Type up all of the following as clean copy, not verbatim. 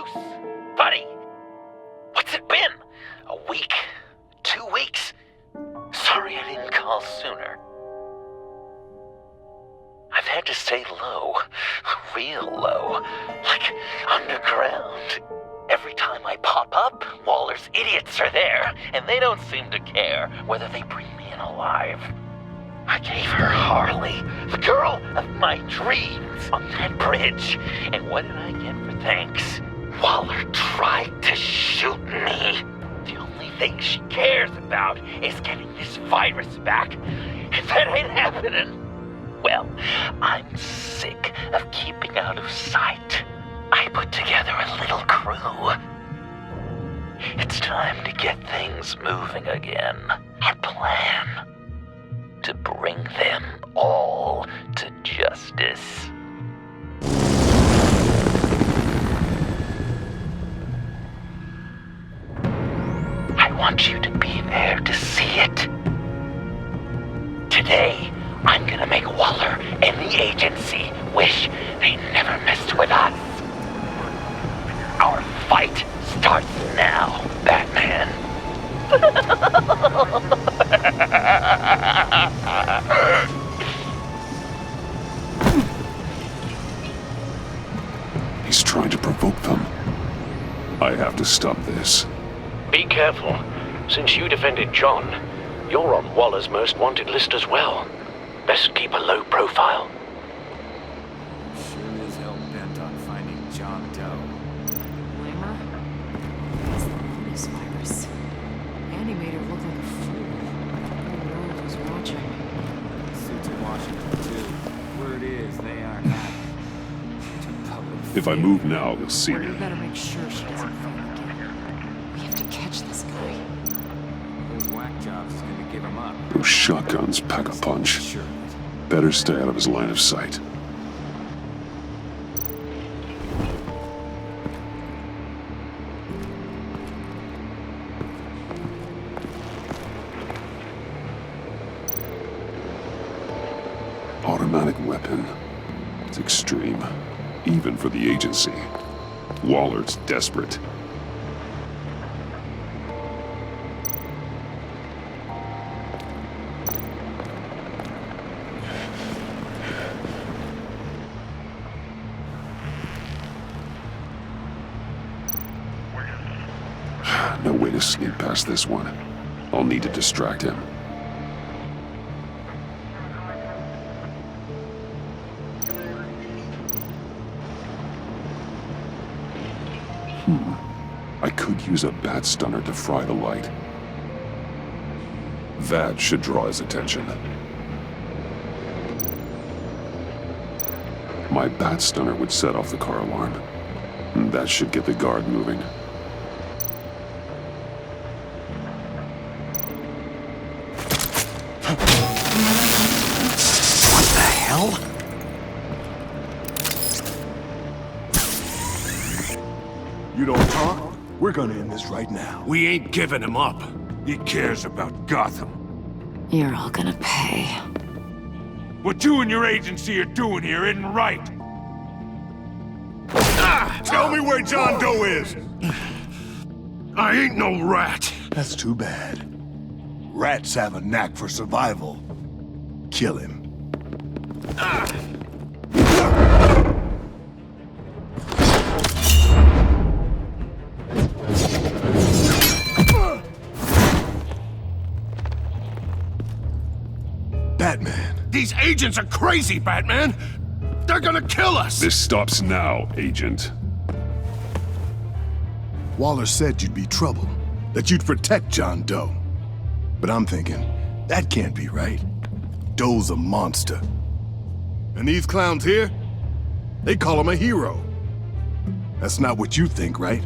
Bruce! Buddy! What's it been? A week? 2 weeks? Sorry I didn't call sooner. I've had to stay low. Real low. Like underground. Every time I pop up, Waller's idiots are there, and they don't seem to care whether they bring me in alive. I gave her Harley, the girl of my dreams, on that bridge. And what did I get for thanks? Waller tried to shoot me. The only thing she cares about is getting this virus back. If that ain't happening, well, I'm sick of keeping out of sight. I put together a little crew. It's time to get things moving again. Our plan. To bring them all to justice. I want you to be there to see it. Today, I'm gonna make Waller and the agency wish they never messed with us. Our fight starts now, Batman. He's trying to provoke them. I have to stop this. Be careful. Since you defended John, you're on Waller's most wanted list as well. Best keep a low profile. Sure is hell bent on finding John Doe. Glamour? It's the bonus virus. Andy made her look like a fool. The world was watching. Suits in Washington, too. Word is they aren't happy. If I move now, they'll see We me. better make sure she doesn't fight again. We have to catch this guy. Those whack jobs is gonna give him up. Those shotguns pack a punch. Sure. Better stay out of his line of sight. Automatic weapon. It's extreme, even for the agency. Waller's desperate. No way to sneak past this one. I'll need to distract him. I could use a bat stunner to fry the light. That should draw his attention. My bat stunner would set off the car alarm. That should get the guard moving. What the hell? You don't talk? We're gonna end this right now. We ain't giving him up. He cares about Gotham. You're all gonna pay. What you and your agency are doing here isn't right. Tell me where John Doe is! I ain't no rat. That's too bad. Rats have a knack for survival. Kill him. Batman. These agents are crazy, Batman. They're gonna kill us. This stops now, Agent. Waller said you'd be trouble, that you'd protect John Doe. But I'm thinking, that can't be right. Doe's a monster. And these clowns here, they call him a hero. That's not what you think, right?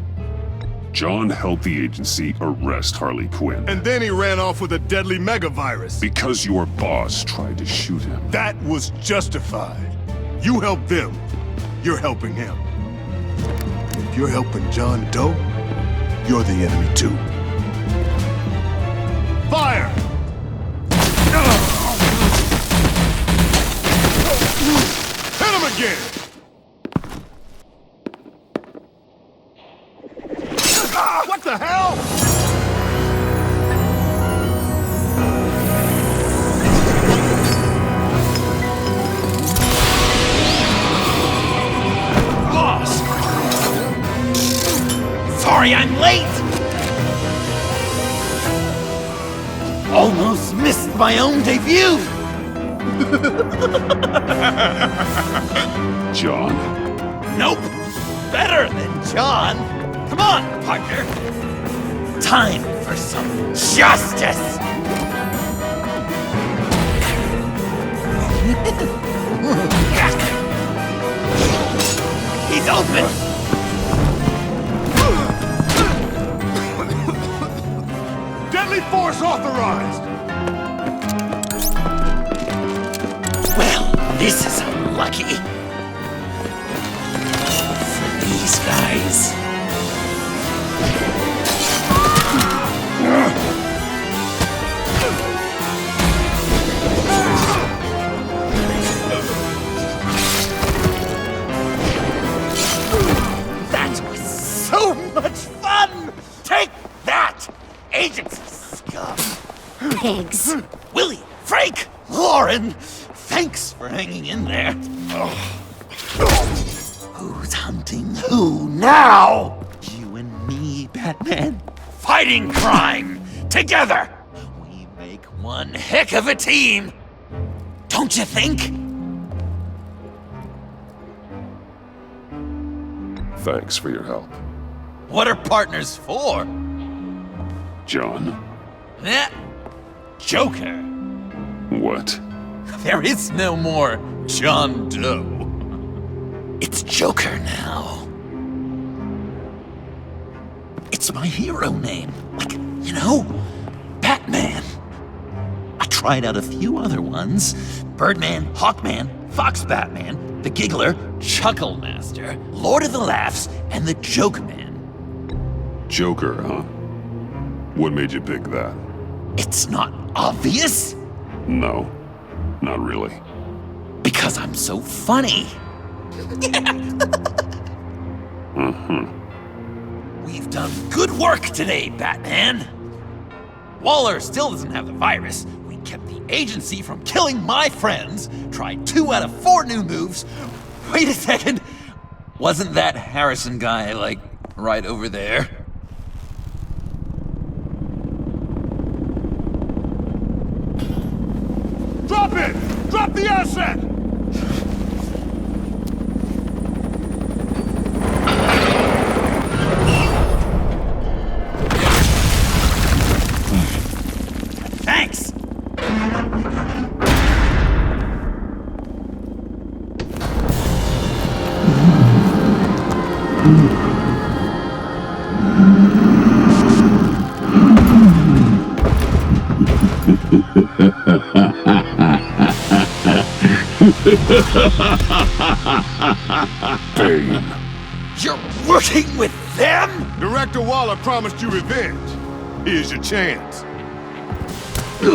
John helped the agency arrest Harley Quinn. And then he ran off with a deadly megavirus. Because your boss tried to shoot him. That was justified. You helped them, you're helping him. If you're helping John Doe, you're the enemy too. Fire! Hit him again! the hell? Lost! Sorry I'm late! Almost missed my own debut! John. Nope! Better than John! Come on, partner! Time for some justice! He's open! Deadly force authorized! Well, this is unlucky. For these guys. That was so much fun! Take that, agency scum! Pigs. Willie, Frank, Lauren, thanks for hanging in there. Who's hunting who now? You and me, Batman. Fighting crime together. We make one heck of a team. Don't you think? Thanks for your help, What are partners for? John. Eh? Joker. What? There is no more John Doe. It's Joker now. It's my hero name. Like, you know, Batman. I tried out a few other ones. Birdman, Hawkman, Fox Batman, the Giggler, Chuckle Master, Lord of the Laughs, and the Joke Man. Joker, huh? What made you pick that? It's not obvious. No, not really. Because I'm so funny. We've done good work today, Batman. Waller still doesn't have the virus. We kept the agency from killing my friends. Tried 2 out of 4 new moves. Wait a second. Wasn't that Harrison guy, like, right over there? Drop it! Drop the asset! Thanks! Bane. You're working with them? Director Waller promised you revenge. Here's your chance. Get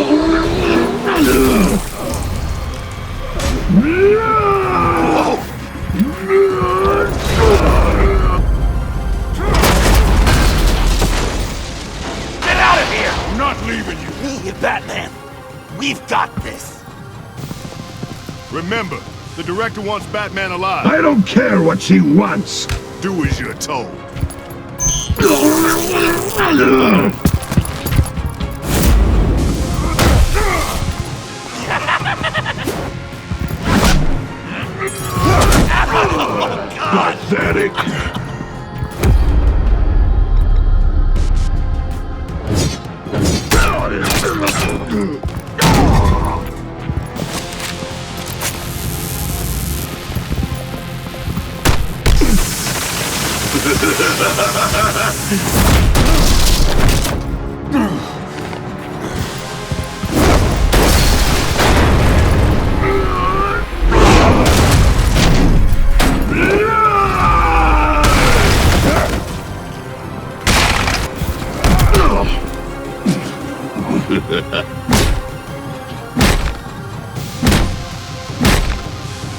out of here! I'm not leaving you. Me, Batman. We've got this. Remember, the director wants Batman alive. I don't care what she wants. Do as you're told. Pathetic.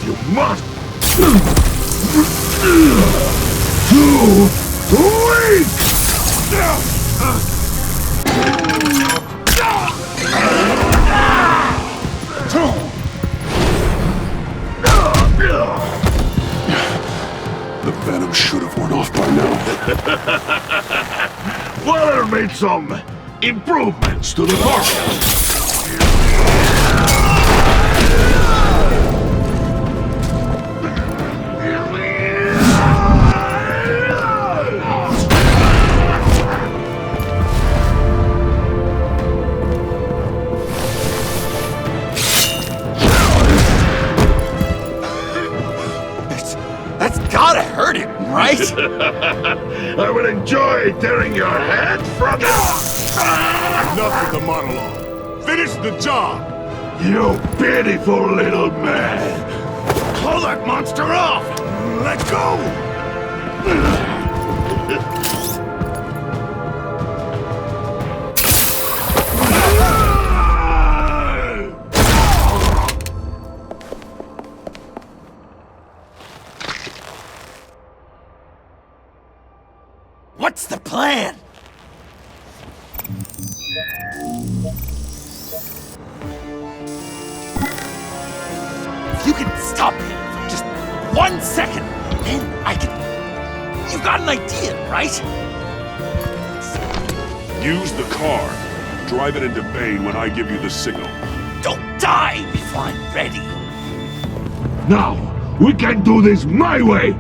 You must. Too weak. The venom should have worn off by now. Waller made some improvements to the formula. That's gotta hurt him, right? I will enjoy tearing your head from it. Enough with the monologue. Finish the job! You pitiful little man. Pull that monster off! Let go! What's the plan? If you can stop him for just 1 second, then I can... You've got an idea, right? Use the car. Drive it into Bane when I give you the signal. Don't die before I'm ready. Now, we can do this my way.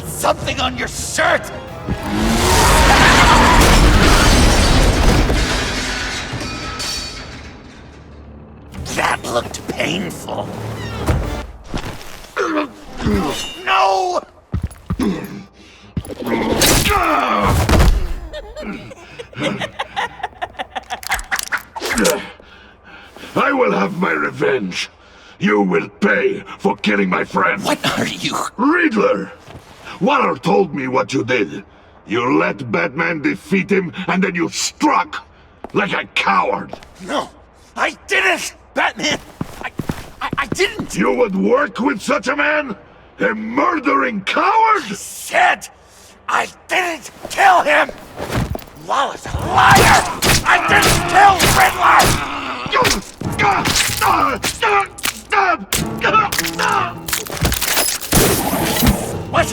Something on your shirt! That looked painful. No! I will have my revenge. You will pay for killing my friend. What are you? Riddler! Waller told me what you did. You let Batman defeat him, and then you struck like a coward. No, I didn't, Batman! I didn't! You would work with such a man? A murdering coward? I said I didn't kill him! Waller's a liar! I didn't kill Riddler! What?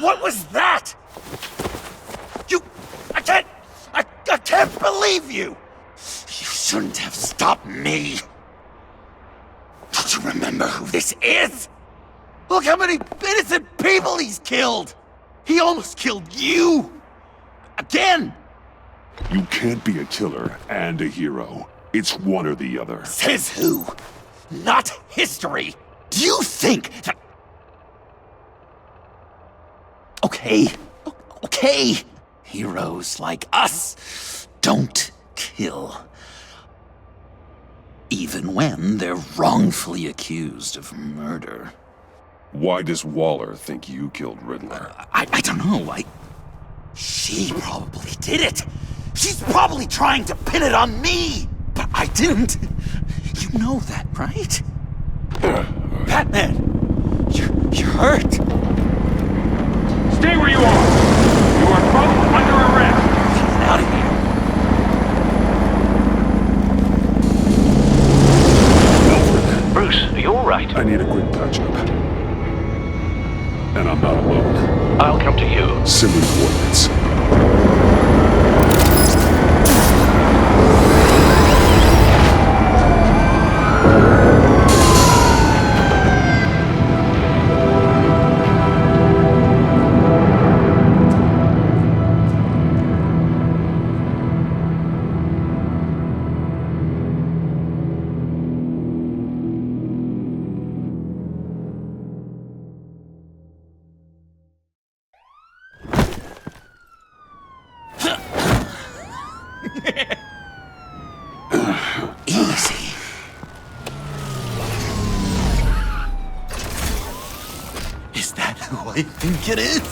What was that? I can't believe you! You shouldn't have stopped me. Don't you remember who this is? Look how many innocent people he's killed! He almost killed you! Again! You can't be a killer and a hero. It's one or the other. Says who? Not history! Do you think that... Okay. Heroes like us don't kill. Even when they're wrongfully accused of murder. Why does Waller think you killed Riddler? I don't know. She probably did it. She's probably trying to pin it on me. But I didn't. You know that, right? Batman, you're hurt. Stay where you are! You are both under arrest! Get out of here. Bruce, are you alright? I need a quick touch-up. And I'm not alone. I'll come to you. Send me coordinates. Easy. Is that who I think it is?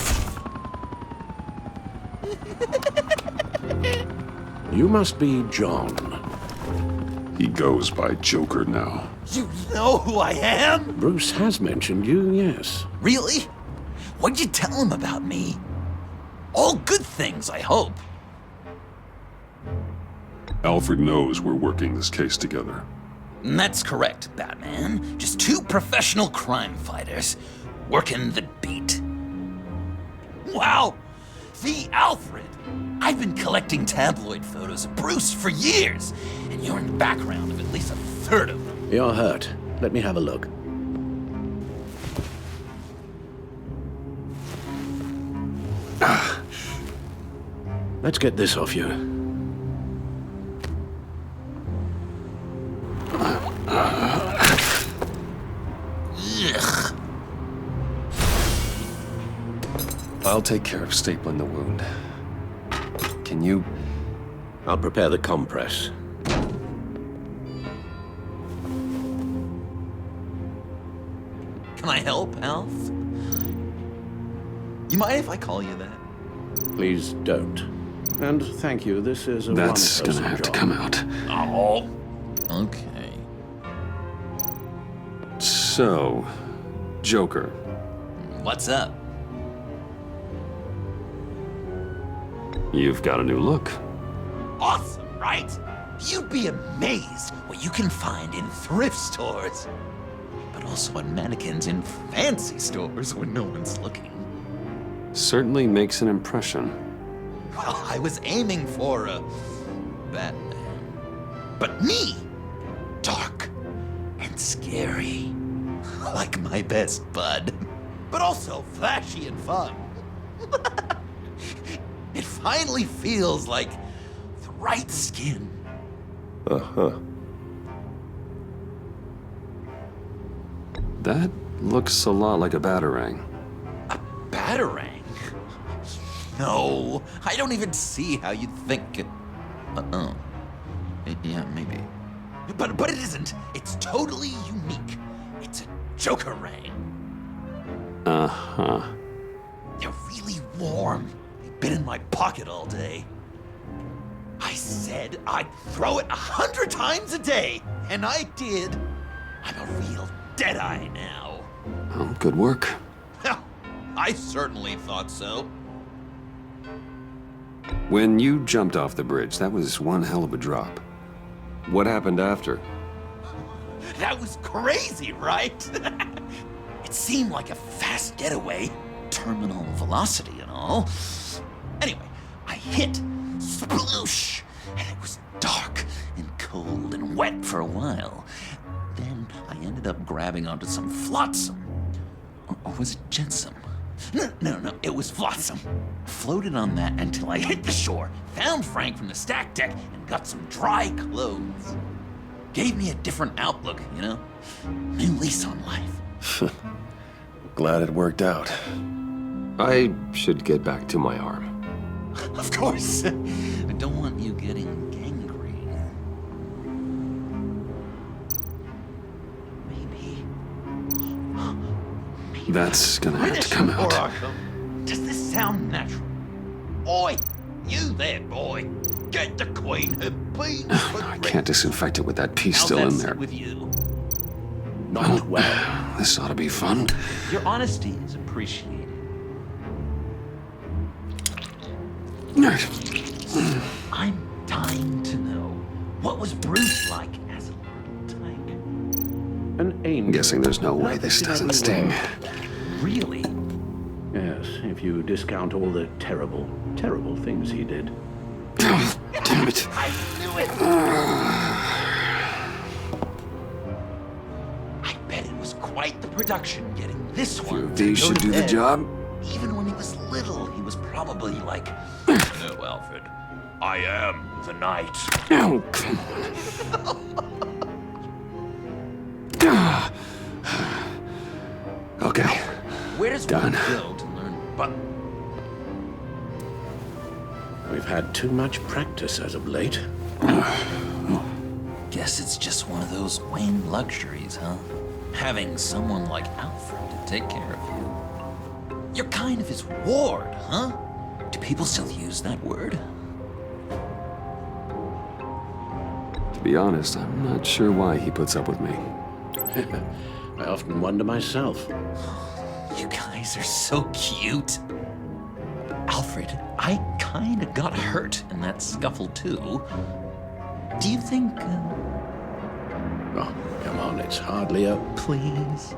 You must be John. He goes by Joker now. You know who I am? Bruce has mentioned you, yes. Really? What'd you tell him about me? All good things, I hope. Alfred knows we're working this case together. That's correct, Batman. Just two professional crime fighters working the beat. Wow! The Alfred! I've been collecting tabloid photos of Bruce for years, and you're in the background of at least a third of them. You're hurt. Let me have a look. Let's get this off you. Ugh. I'll take care of stapling the wound. Can you... I'll prepare the compress. Can I help, Alf? You mind if I call you that? Please don't. And thank you, this is a That's one-person gonna have to job. come out. Oh. Okay. So, Joker. What's up? You've got a new look. Awesome, right? You'd be amazed what you can find in thrift stores. But also on mannequins in fancy stores when no one's looking. Certainly makes an impression. Well, I was aiming for a Batman. But me, dark and scary. Like my best bud. But also flashy and fun. It finally feels like the right skin. Uh-huh. That looks a lot like a batarang. A batarang? No, I don't even see how you'd think it... Uh-oh. Yeah, maybe. But it isn't. It's totally unique. It's a Joker-rang. Uh-huh. They're really warm. They've been in my pocket all day. I said I'd throw it 100 times a day, and I did. I'm a real deadeye now. Well, good work. I certainly thought so. When you jumped off the bridge, that was one hell of a drop. What happened after? That was crazy, right? It seemed like a fast getaway, terminal velocity and all. Anyway, I hit, sploosh, and it was dark and cold and wet for a while. Then I ended up grabbing onto some flotsam. Or was it jetsam? No, it was flotsam. Floated on that until I hit the shore, found Frank from the stack deck, and got some dry clothes. Gave me a different outlook, you know? New lease on life. Glad it worked out. I should get back to my arm. Of course. I don't want you getting gangrene. Maybe. That's gonna have to come out. Does this sound natural? Oi, you there, boy. Get the queen her beans for I can't disinfect it with that piece How's still that in sit there. with you? Not well. This ought to be fun. Your honesty is appreciated. I'm dying to know, what was Bruce like as a little tyke? An angel. I'm guessing there's no way this doesn't sting. Really? Yes, if you discount all the terrible, terrible things he did. Damn it. I knew it! I bet it was quite the production getting this one. Few of these should do the job. Even when he was little, he was probably like, "No, Alfred, I am the knight." Oh, come on. Okay. Where does Done. one go to learn but We've had too much practice as of late. Guess it's just one of those Wayne luxuries, huh? Having someone like Alfred to take care of you. You're kind of his ward, huh? Do people still use that word? To be honest, I'm not sure why he puts up with me. I often wonder myself. You guys are so cute. Alfred, I kinda got hurt in that scuffle too. Do you think... Oh, come on, it's hardly a... Please?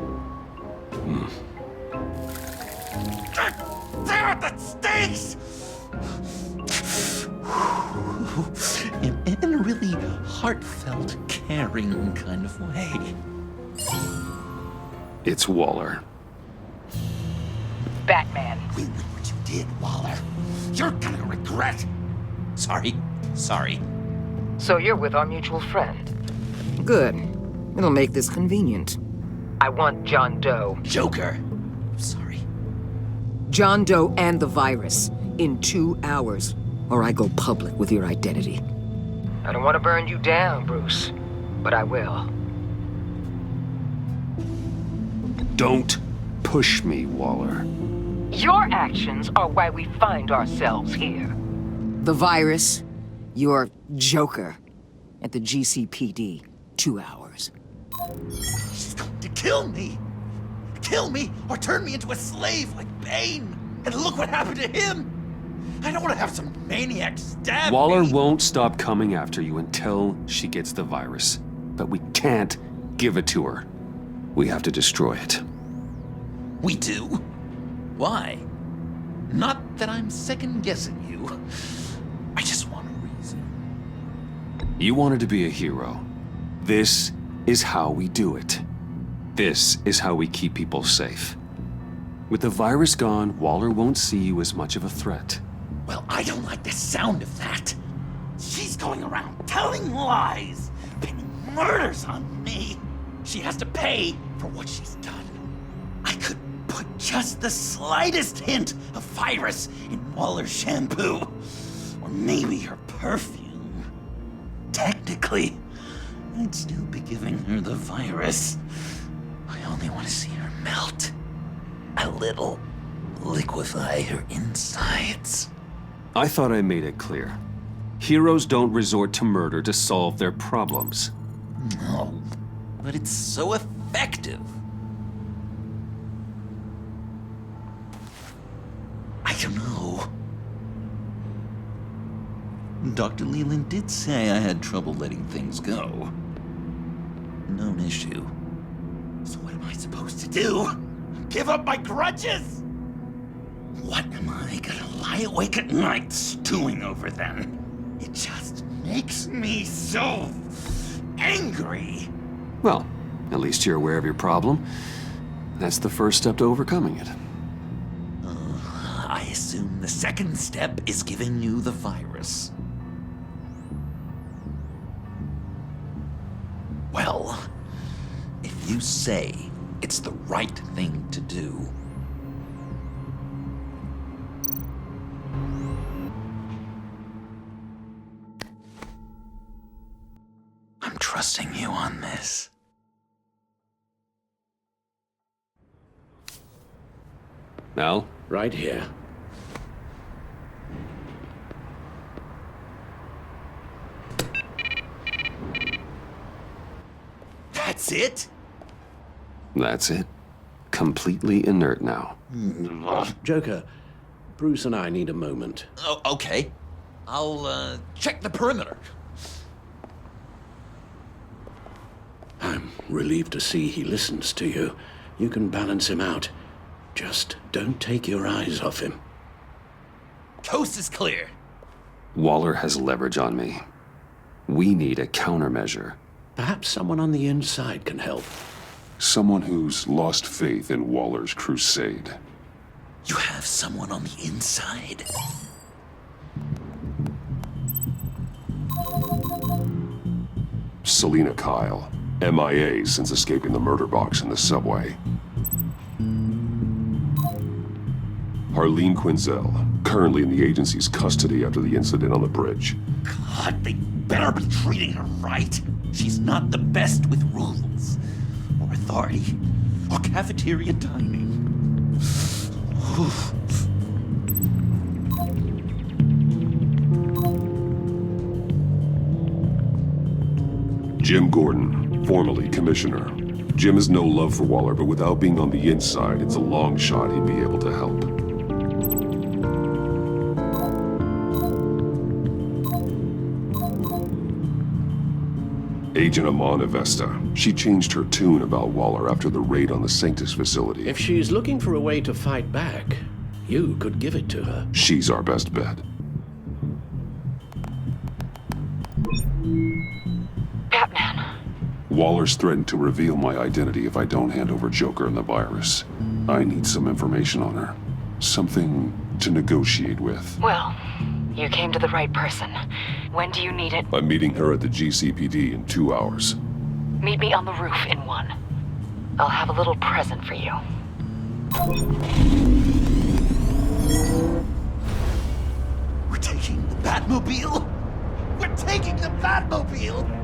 Damn it, that stinks! In a really heartfelt, caring kind of way. It's Waller. Batman. We knew what you did, Waller. You're gonna regret. Sorry. So you're with our mutual friend. Good. It'll make this convenient. I want John Doe. Joker. Sorry. John Doe and the virus in 2 hours, or I go public with your identity. I don't want to burn you down, Bruce, but I will. Don't push me, Waller. Your actions are why we find ourselves here. The virus, your Joker, at the GCPD, 2 hours. She's going to kill me. Kill me or turn me into a slave like Bane. And look what happened to him. I don't want to have some maniac stab Waller me. won't stop coming after you until she gets the virus. But we can't give it to her. We have to destroy it. We do? Why? Not that I'm second-guessing you. I just want a reason. You wanted to be a hero. This is how we do it. This is how we keep people safe. With the virus gone, Waller won't see you as much of a threat. Well, I don't like the sound of that. She's going around telling lies, pinning murders on me. She has to pay for what she's done. I could put just the slightest hint of virus in Waller's shampoo. Or maybe her perfume. Technically, I'd still be giving her the virus. I only want to see her melt. A little. Liquefy her insides. I thought I made it clear. Heroes don't resort to murder to solve their problems. No, but it's so effective. I don't know. Dr. Leland did say I had trouble letting things go. No issue. So what am I supposed to do? Give up my grudges? What am I gonna lie awake at night stewing over then? It just makes me so angry. Well, at least you're aware of your problem. That's the first step to overcoming it. I assume the second step is giving you the virus. Well, if you say it's the right thing to do, I'm trusting you on this. Al? Right here. That's it? That's it. Completely inert now. Joker, Bruce and I need a moment. Oh, okay. I'll, check the perimeter. I'm relieved to see he listens to you. You can balance him out. Just don't take your eyes off him. Coast is clear. Waller has leverage on me. We need a countermeasure. Perhaps someone on the inside can help. Someone who's lost faith in Waller's crusade. You have someone on the inside? Selina Kyle, MIA since escaping the murder box in the subway. Harleen Quinzel, currently in the agency's custody after the incident on the bridge. God, they better be treating her right. She's not the best with rules, or authority, or cafeteria dining. Jim Gordon, formerly Commissioner. Jim has no love for Waller, but without being on the inside, it's a long shot he'd be able to help. Agent Amana Vesta. She changed her tune about Waller after the raid on the Sanctus facility. If she's looking for a way to fight back, you could give it to her. She's our best bet. Batman. Waller's threatened to reveal my identity if I don't hand over Joker and the virus. I need some information on her. Something to negotiate with. Well, you came to the right person. When do you need it? I'm meeting her at the GCPD in 2 hours. Meet me on the roof in 1. I'll have a little present for you. We're taking the Batmobile? We're taking the Batmobile!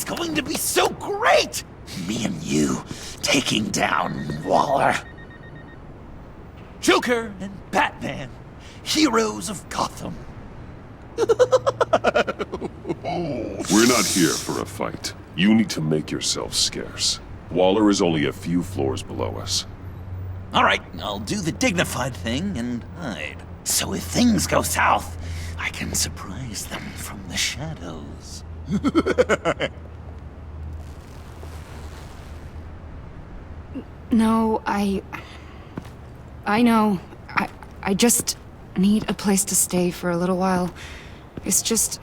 Going to be so great! Me and you taking down Waller. Joker and Batman, heroes of Gotham. We're not here for a fight. You need to make yourself scarce. Waller is only a few floors below us. All right, I'll do the dignified thing and hide. So if things go south, I can surprise them from the shadows. No, I know. I just need a place to stay for a little while. It's just...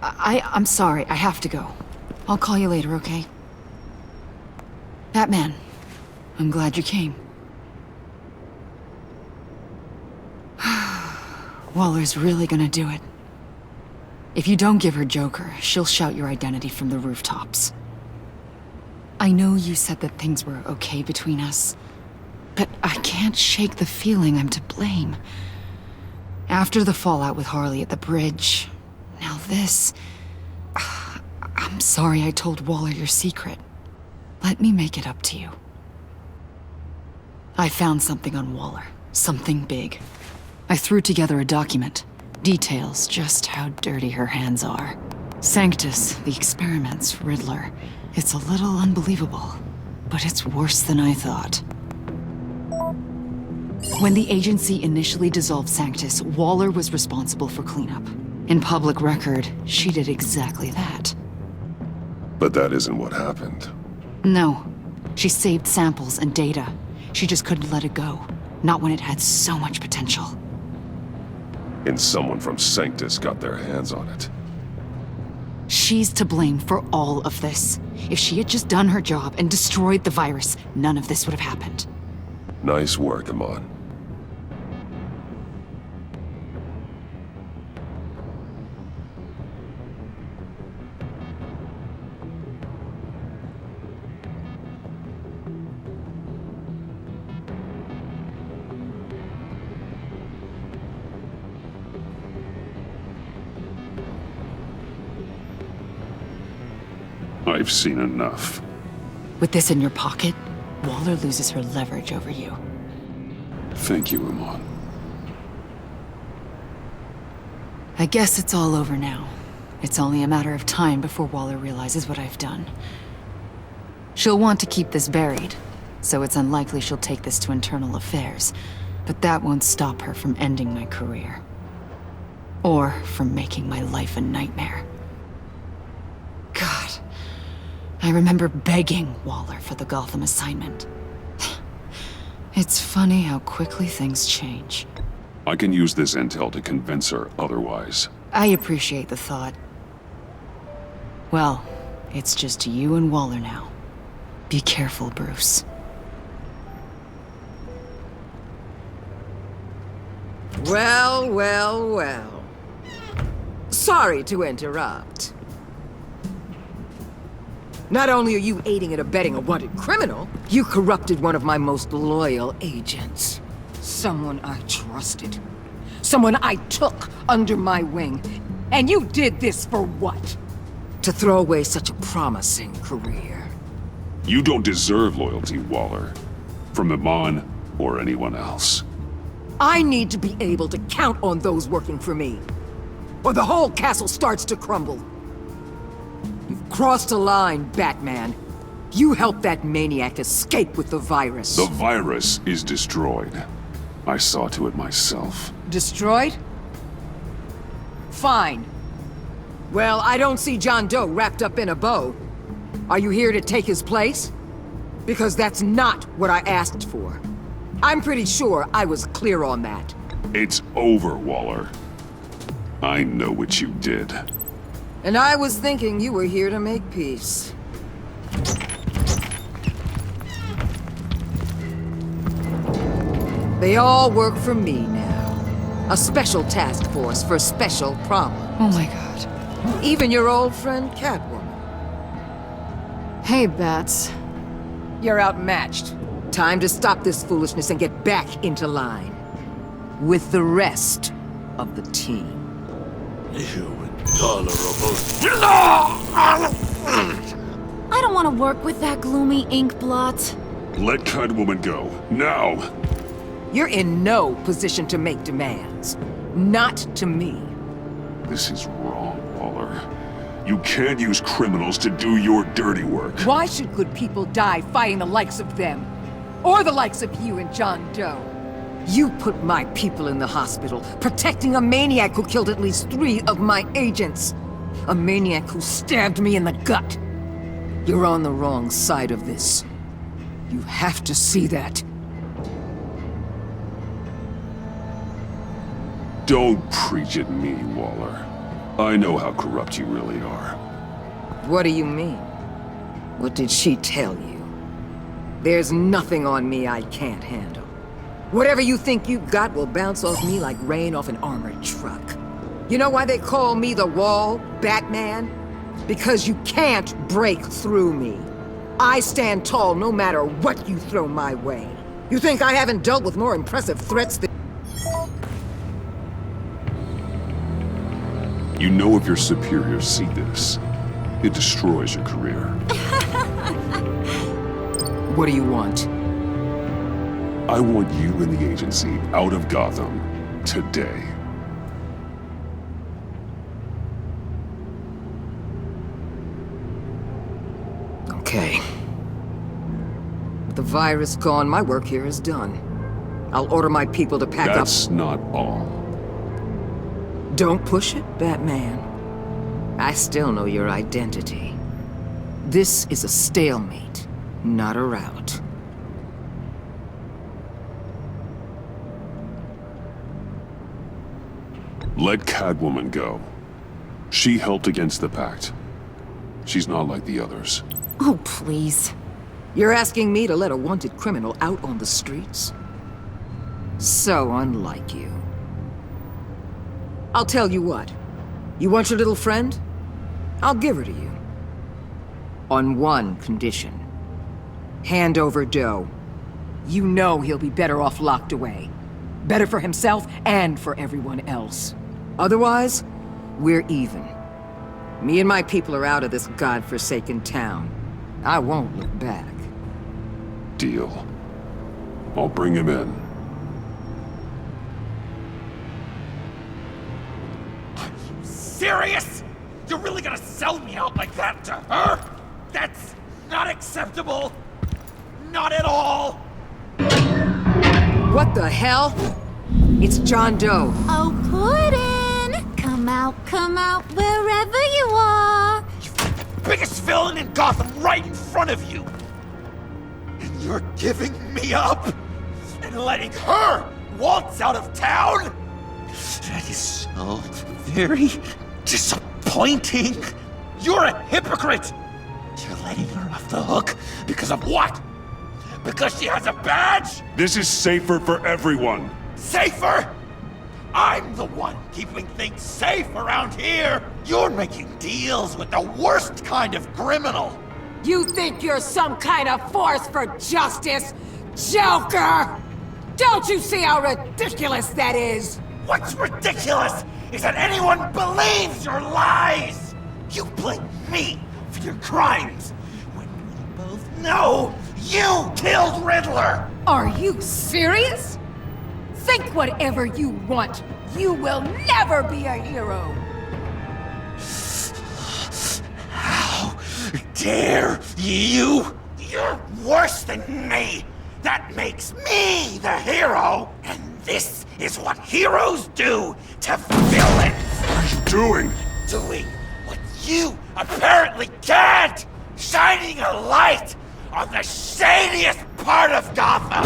I'm sorry, I have to go. I'll call you later, okay? Batman, I'm glad you came. Waller's really gonna do it. If you don't give her Joker, she'll shout your identity from the rooftops. I know you said that things were okay between us, but I can't shake the feeling I'm to blame. After the fallout with Harley at the bridge, now this... I'm sorry I told Waller your secret. Let me make it up to you. I found something on Waller, something big. I threw together a document. Details just how dirty her hands are. Sanctus, the experiments, Riddler. It's a little unbelievable, but it's worse than I thought. When the agency initially dissolved Sanctus, Waller was responsible for cleanup. In public record, she did exactly that. But that isn't what happened. No. She saved samples and data. She just couldn't let it go. Not when it had so much potential. And someone from Sanctus got their hands on it. She's to blame for all of this. If she had just done her job and destroyed the virus, none of this would have happened. Nice work, Amon. I've seen enough. With this in your pocket, Waller loses her leverage over you. Thank you, Amon. I guess it's all over now. It's only a matter of time before Waller realizes what I've done. She'll want to keep this buried, so it's unlikely she'll take this to internal affairs. But that won't stop her from ending my career. Or from making my life a nightmare. God. I remember begging Waller for the Gotham assignment. It's funny how quickly things change. I can use this intel to convince her otherwise. I appreciate the thought. Well, it's just you and Waller now. Be careful, Bruce. Well, well, well. Sorry to interrupt. Not only are you aiding and abetting a wanted criminal, you corrupted one of my most loyal agents. Someone I trusted. Someone I took under my wing. And you did this for what? To throw away such a promising career. You don't deserve loyalty, Waller. From Iman or anyone else. I need to be able to count on those working for me. Or the whole castle starts to crumble. You've crossed a line, Batman. You helped that maniac escape with the virus. The virus is destroyed. I saw to it myself. Destroyed? Fine. Well, I don't see John Doe wrapped up in a bow. Are you here to take his place? Because that's not what I asked for. I'm pretty sure I was clear on that. It's over, Waller. I know what you did. And I was thinking you were here to make peace. They all work for me now. A special task force for special problems. Oh my god. Even your old friend Catwoman. Hey, Bats. You're outmatched. Time to stop this foolishness and get back into line. With the rest of the team. You intolerable... I don't want to work with that gloomy ink blot. Let Catwoman go, now! You're in no position to make demands. Not to me. This is wrong, Waller. You can't use criminals to do your dirty work. Why should good people die fighting the likes of them? Or the likes of you and John Doe? You put my people in the hospital, protecting a maniac who killed at least 3 of my agents. A maniac who stabbed me in the gut. You're on the wrong side of this. You have to see that. Don't preach at me, Waller. I know how corrupt you really are. What do you mean? What did she tell you? There's nothing on me I can't handle. Whatever you think you've got will bounce off me like rain off an armored truck. You know why they call me the Wall, Batman? Because you can't break through me. I stand tall no matter what you throw my way. You think I haven't dealt with more impressive threats than... You know if your superiors see this, it destroys your career. What do you want? I want you and the agency out of Gotham today. Okay. With the virus gone, my work here is done. I'll order my people to pack up... That's not all. Don't push it, Batman. I still know your identity. This is a stalemate, not a rout. Let Catwoman go. She helped against the Pact. She's not like the others. Oh, please. You're asking me to let a wanted criminal out on the streets? So unlike you. I'll tell you what. You want your little friend? I'll give her to you. On one condition. Hand over Doe. You know he'll be better off locked away. Better for himself and for everyone else. Otherwise, we're even. Me and my people are out of this godforsaken town. I won't look back. Deal. I'll bring him in. Are you serious? You're really gonna sell me out like that to her? That's not acceptable. Not at all. What the hell? It's John Doe. Oh, Puddin'! Come out, wherever you are. Biggest villain in Gotham right in front of you. And you're giving me up? And letting her waltz out of town? That is so very disappointing. You're a hypocrite. You're letting her off the hook because of what? Because she has a badge? This is safer for everyone. Safer? I'm the one keeping things safe around here. You're making deals with the worst kind of criminal. You think you're some kind of force for justice, Joker? Don't you see how ridiculous that is? What's ridiculous is that anyone believes your lies. You blame me for your crimes when we both know you killed Riddler. Are you serious? Think whatever you want. You will never be a hero. How dare you? You're worse than me. That makes me the hero. And this is what heroes do to villains. What are you doing? Doing what you apparently can't. Shining a light on the shadiest part of Gotham.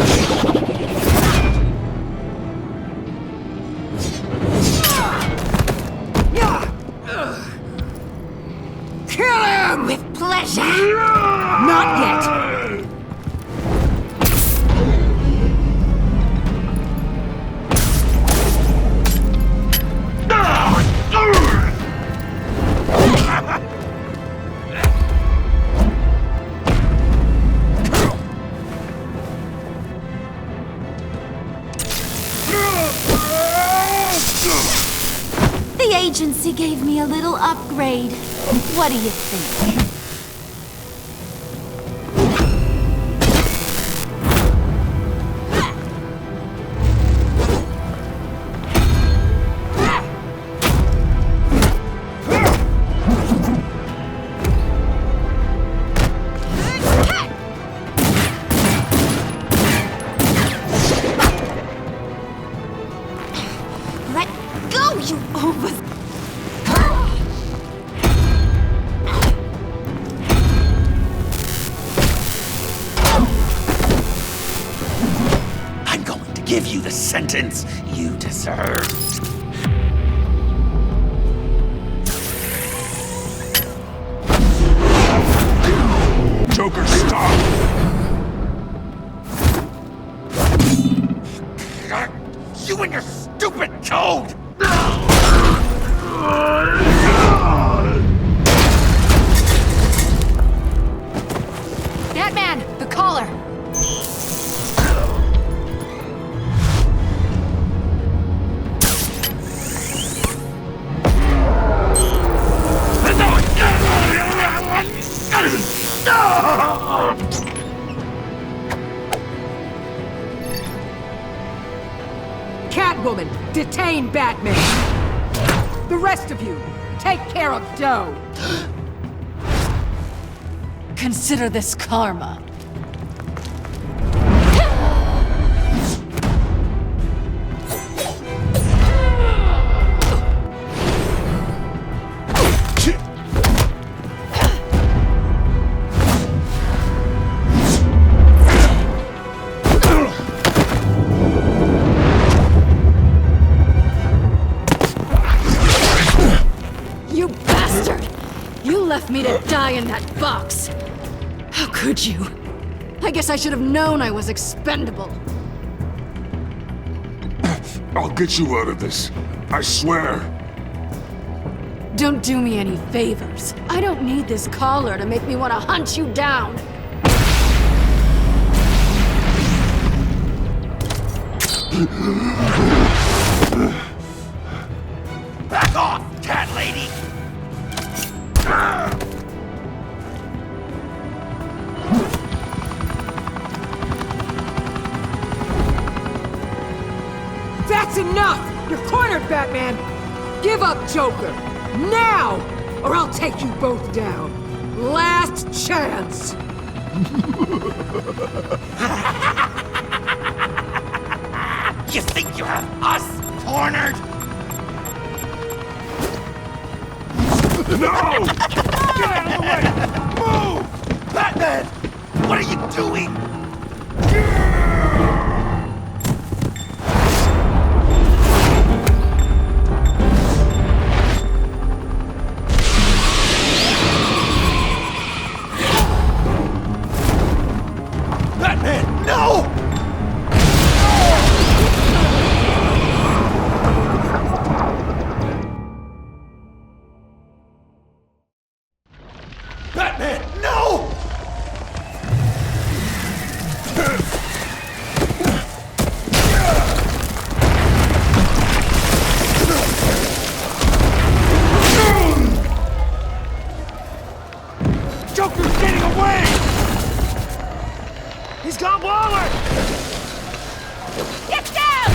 Kill him! With pleasure! Not yet! The agency gave me a little upgrade. What do you think? Let go, you over... I'm going to give you the sentence you deserve. Joker, stop! You and your stupid code! Batman, the collar! Catwoman, detain Batman! The rest of you, take care of Doe! Consider this karma. You bastard! You left me to die in that box! How could you? I guess I should have known I was expendable. I'll get you out of this. I swear. Don't do me any favors. I don't need this collar to make me want to hunt you down. Back off, cat lady! That's enough! You're cornered, Batman! Give up, Joker! Now! Or I'll take you both down! Last chance! You think you have us cornered? No! Get out of the way! Move! Batman! What are you doing? Batman, no! He's got Waller! Get down!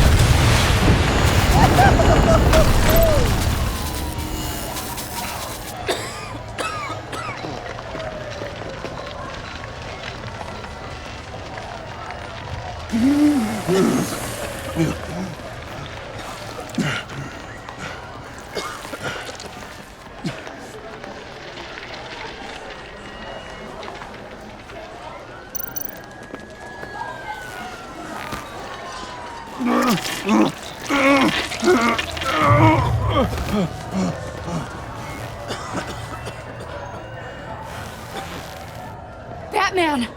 Batman!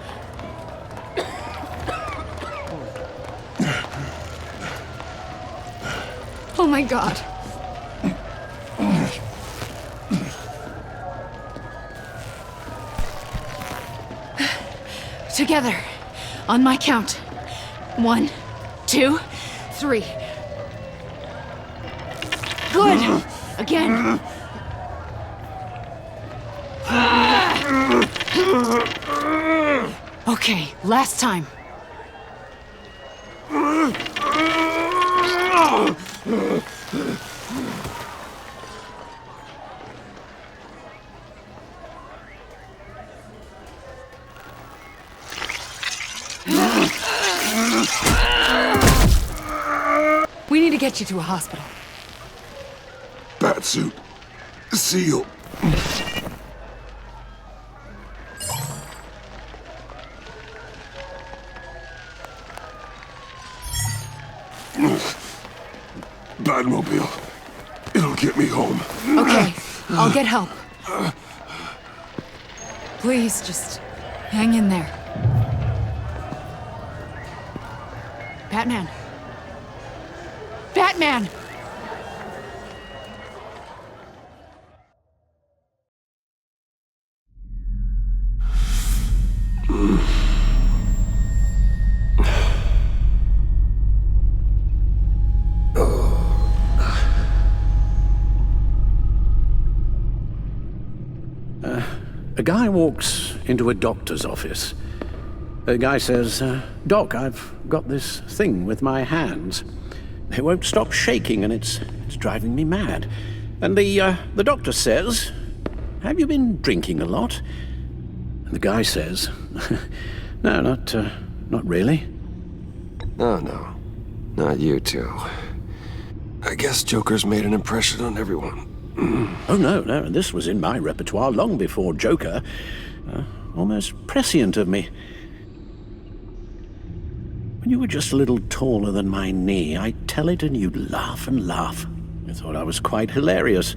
Oh my God. Together, on my count. 1, 2, 3. Good! Again. Okay, last time. We need to get you to a hospital. Batsuit. Seal. Batmobile. It'll get me home. Okay, I'll get help. Please, just hang in there. Batman. Batman! A guy walks into a doctor's office. The guy says, Doc, I've got this thing with my hands. They won't stop shaking and it's driving me mad. And the doctor says, have you been drinking a lot? And the guy says, no, not really. Oh, no. Not you two. I guess Joker's made an impression on everyone. Oh, no, this was in my repertoire long before Joker. Almost prescient of me. When you were just a little taller than my knee, I'd tell it and you'd laugh and laugh. I thought I was quite hilarious.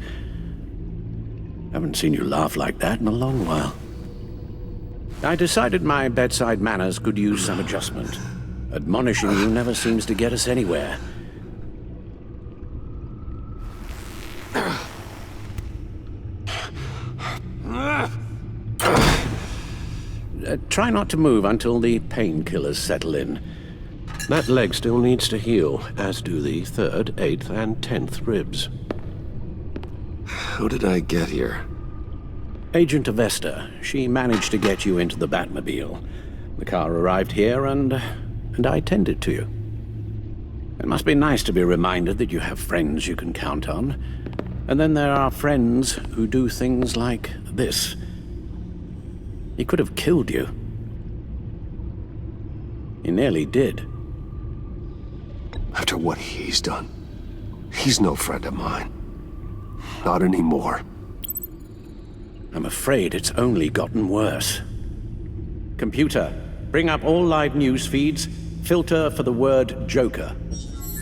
Haven't seen you laugh like that in a long while. I decided my bedside manners could use some adjustment. Admonishing you never seems to get us anywhere. Try not to move until the painkillers settle in. That leg still needs to heal, as do the 3rd, 8th, and 10th ribs. How did I get here? Agent Avesta. She managed to get you into the Batmobile. The car arrived here, and I tended to you. It must be nice to be reminded that you have friends you can count on. And then there are friends who do things like this. He could have killed you. He nearly did. After what he's done, he's no friend of mine. Not anymore. I'm afraid it's only gotten worse. Computer, bring up all live news feeds. Filter for the word Joker.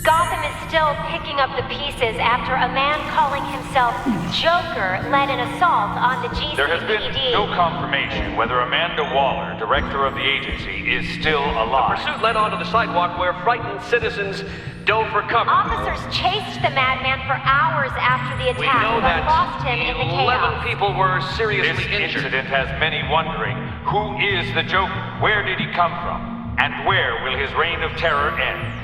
Gotham is still picking up the pieces after a man calling himself Joker led an assault on the GCPD. There has been no confirmation whether Amanda Waller, director of the agency, is still alive. The pursuit led onto the sidewalk where frightened citizens dove for cover. Officers chased the madman for hours after the attack, We know but that lost him in the 11 chaos. people were seriously This injured. incident has many wondering, who is the Joker? Where did he come from? And where will his reign of terror end?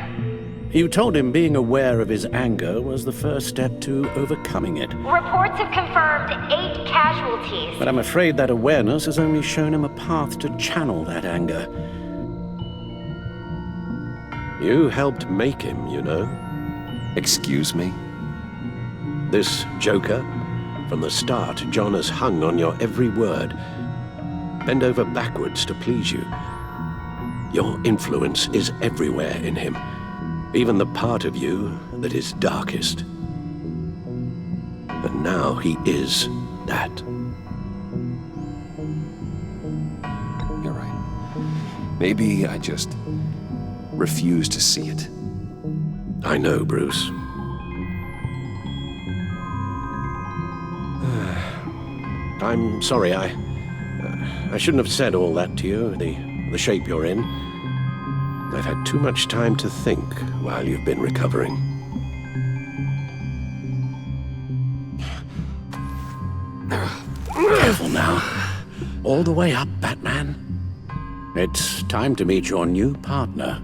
You told him being aware of his anger was the first step to overcoming it. Reports have confirmed 8 casualties. But I'm afraid that awareness has only shown him a path to channel that anger. You helped make him, you know. Excuse me? This Joker, from the start, John has hung on your every word. Bend over backwards to please you. Your influence is everywhere in him, even the part of you that is darkest. And now he is that. You're right. Maybe I just refuse to see it. I know, Bruce. I'm sorry, I shouldn't have said all that to you, the shape you're in. I've had too much time to think while you've been recovering. Careful now. All the way up, Batman. It's time to meet your new partner.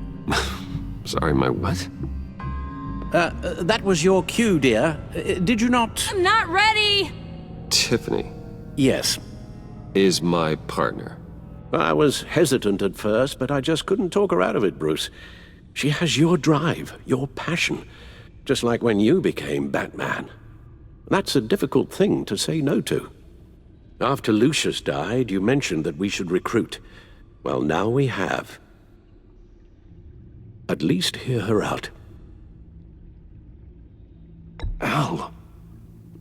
Sorry, my what? That was your cue, dear. Did you not? I'm not ready! Tiffany. Yes. Is my partner. I was hesitant at first, but I just couldn't talk her out of it, Bruce. She has your drive, your passion, just like when you became Batman. That's a difficult thing to say no to. After Lucius died, you mentioned that we should recruit. Well, now we have. At least hear her out. Al.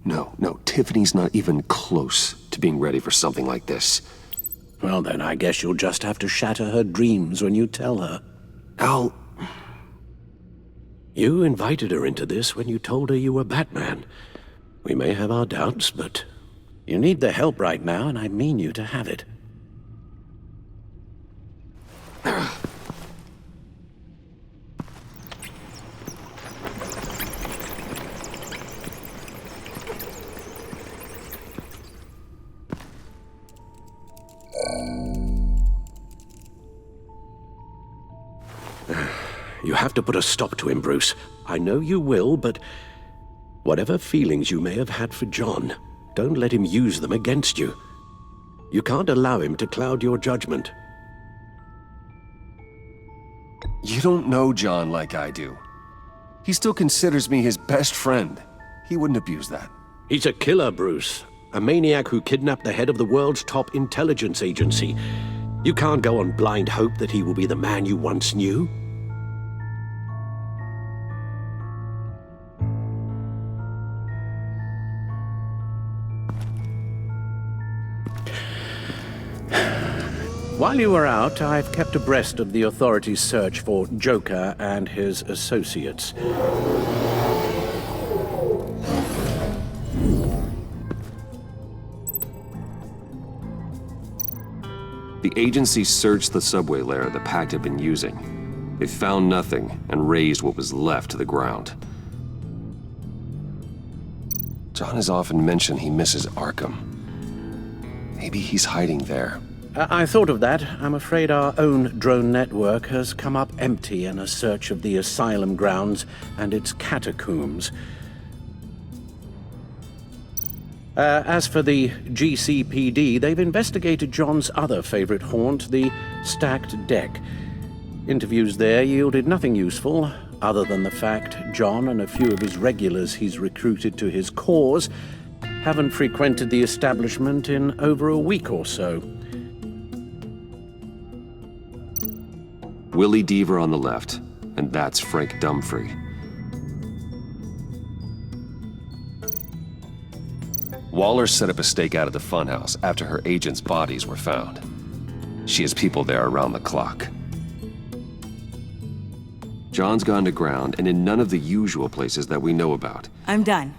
No, Tiffany's not even close to being ready for something like this. Well, then I guess you'll just have to shatter her dreams when you tell her. Al... You invited her into this when you told her you were Batman. We may have our doubts, but you need the help right now, and I mean you to have it. You have to put a stop to him, Bruce. I know you will, but whatever feelings you may have had for John, don't let him use them against you. You can't allow him to cloud your judgment. You don't know John like I do. He still considers me his best friend. He wouldn't abuse that. He's a killer, Bruce. A maniac who kidnapped the head of the world's top intelligence agency. You can't go on blind hope that he will be the man you once knew. While you were out, I've kept abreast of the authorities' search for Joker and his associates. The agency searched the subway layer the Pact had been using. They found nothing and razed what was left to the ground. John has often mentioned he misses Arkham. Maybe he's hiding there. I thought of that. I'm afraid our own drone network has come up empty in a search of the asylum grounds and its catacombs. As for the GCPD, they've investigated John's other favorite haunt, the stacked deck. Interviews there yielded nothing useful, other than the fact John and a few of his regulars he's recruited to his cause haven't frequented the establishment in over a week or so. Willie Deaver on the left, and that's Frank Dumfrey. Waller set up a stakeout at the funhouse after her agents' bodies were found. She has people there around the clock. John's gone to ground and in none of the usual places that we know about. I'm done.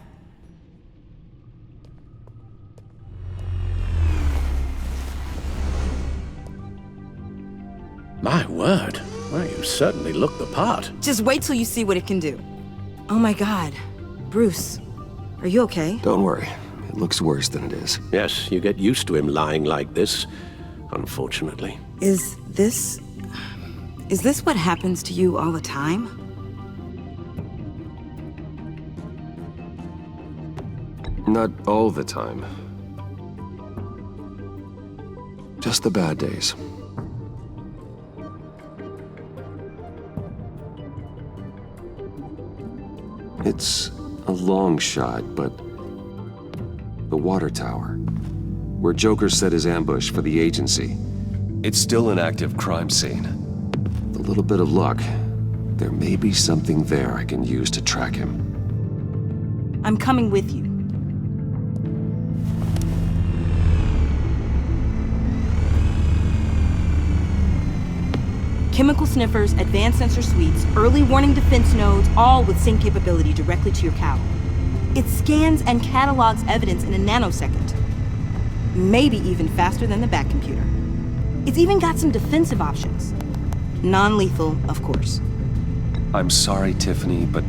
My word. Well, you certainly look the part. Just wait till you see what it can do. Oh my God. Bruce, are you okay? Don't worry. It looks worse than it is. Yes, you get used to him lying like this, unfortunately. Is this what happens to you all the time? Not all the time. Just the bad days. It's a long shot, but the water tower, where Joker set his ambush for the agency. It's still an active crime scene. With a little bit of luck, there may be something there I can use to track him. I'm coming with you. Chemical sniffers, advanced sensor suites, early warning defense nodes, all with sync capability directly to your cowl. It scans and catalogs evidence in a nanosecond. Maybe even faster than the Bat computer. It's even got some defensive options. Non-lethal, of course. I'm sorry, Tiffany, but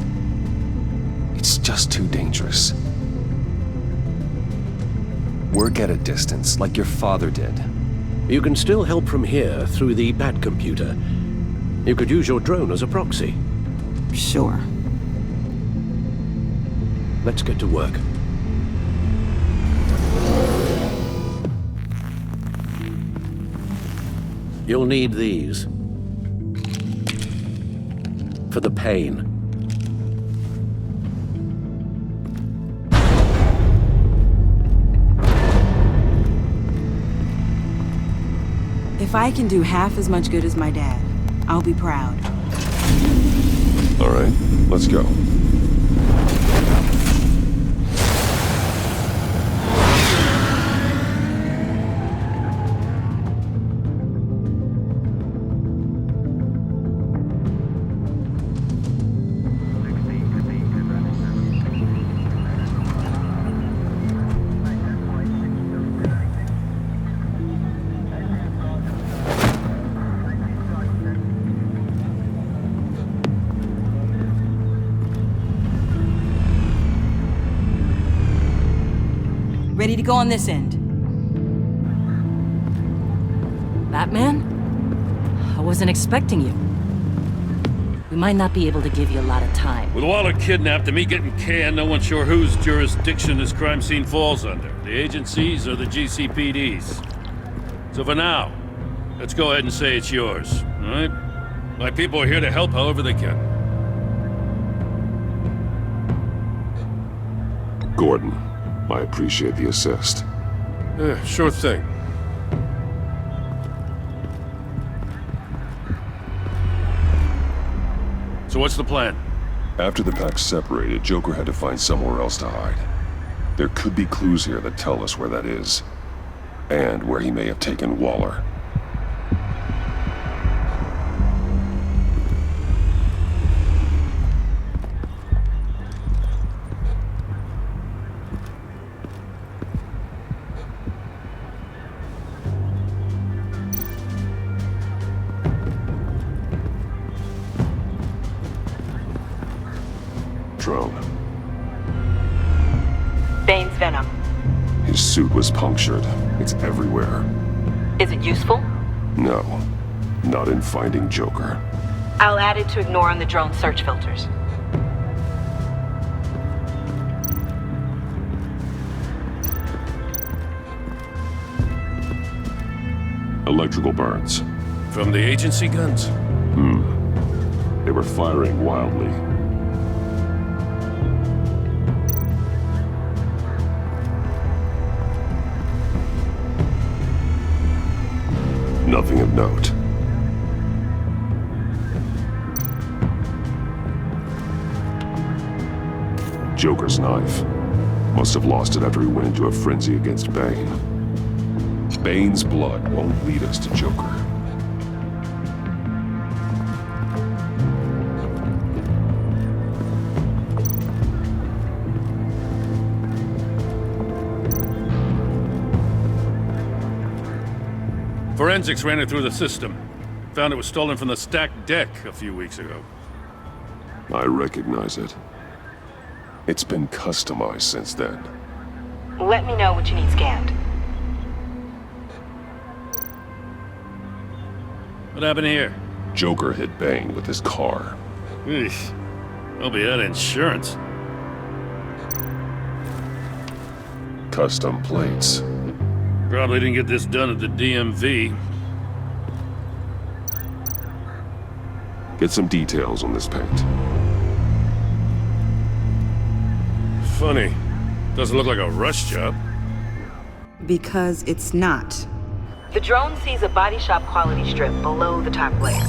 it's just too dangerous. Work at a distance, like your father did. You can still help from here through the Bat computer. You could use your drone as a proxy. Sure. Let's get to work. You'll need these. For the pain. If I can do half as much good as my dad, I'll be proud. All right, let's go. Ready to go on this end. Batman? I wasn't expecting you. We might not be able to give you a lot of time. With Waller kidnapped and me getting canned, no one's sure whose jurisdiction this crime scene falls under. The agencies or the GCPD's. So for now, let's go ahead and say it's yours, all right? My people are here to help however they can. Gordon, I appreciate the assist. Sure thing. So what's the plan? After the pack separated, Joker had to find somewhere else to hide. There could be clues here that tell us where that is, and where he may have taken Waller. Drone. Bane's venom. His suit was punctured. It's everywhere. Is it useful? No, not in finding Joker. I'll add it to ignore on the drone search filters. Electrical burns. From the agency guns? They were firing wildly. Nothing of note. Joker's knife. Must have lost it after he went into a frenzy against Bane. Bane's blood won't lead us to Joker. Forensics ran it through the system. Found it was stolen from the stacked deck a few weeks ago. I recognize it. It's been customized since then. Let me know what you need scanned. What happened here? Joker hit Bane with his car. Eesh. I'll be out of insurance. Custom plates. Probably didn't get this done at the DMV. Get some details on this paint. Funny. Doesn't look like a rush job. Because it's not. The drone sees a body shop quality strip below the top layer.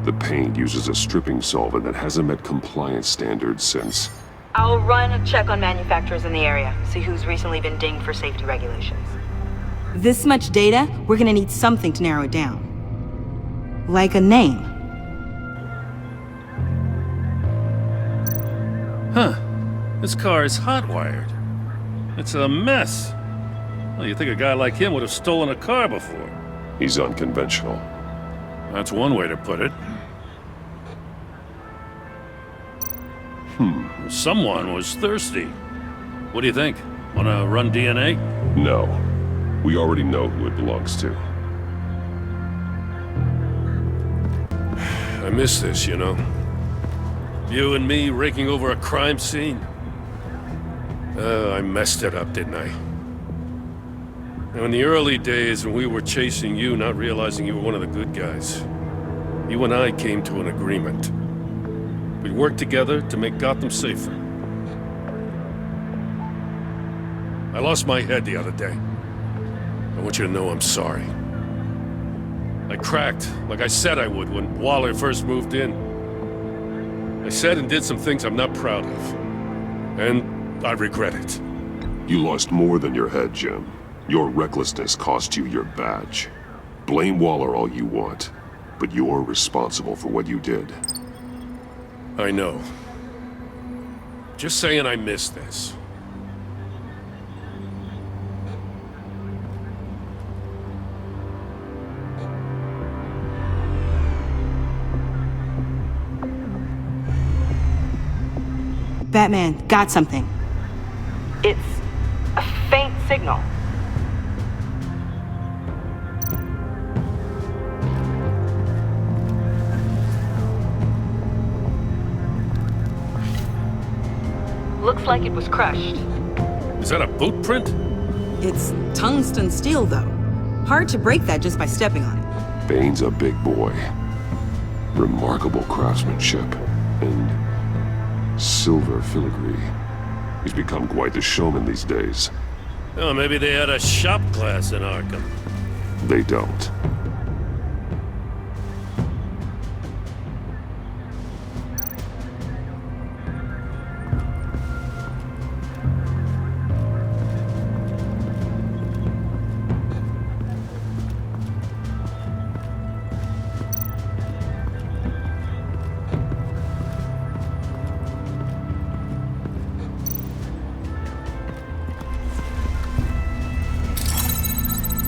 The paint uses a stripping solvent that hasn't met compliance standards since... I'll run a check on manufacturers in the area, see who's recently been dinged for safety regulations. This much data, we're gonna need something to narrow it down. Like a name. Huh. This car is hot-wired. It's a mess. Well, you'd think a guy like him would have stolen a car before. He's unconventional. That's one way to put it. Someone was thirsty. What do you think? Wanna run DNA? No. We already know who it belongs to. I miss this, you know. You and me raking over a crime scene. I messed it up, didn't I? Now, in the early days when we were chasing you, not realizing you were one of the good guys, you and I came to an agreement. We'd work together to make Gotham safer. I lost my head the other day. I want you to know I'm sorry. I cracked, like I said I would when Waller first moved in. I said and did some things I'm not proud of. And I regret it. You lost more than your head, Jim. Your recklessness cost you your badge. Blame Waller all you want, but you're responsible for what you did. I know. Just saying I miss this. Batman, got something. It's a faint signal. Looks like it was crushed. Is that a boot print? It's tungsten steel, though. Hard to break that just by stepping on it. Bane's a big boy. Remarkable craftsmanship. And silver filigree. He's become quite the showman these days. Oh, maybe they had a shop class in Arkham. They don't.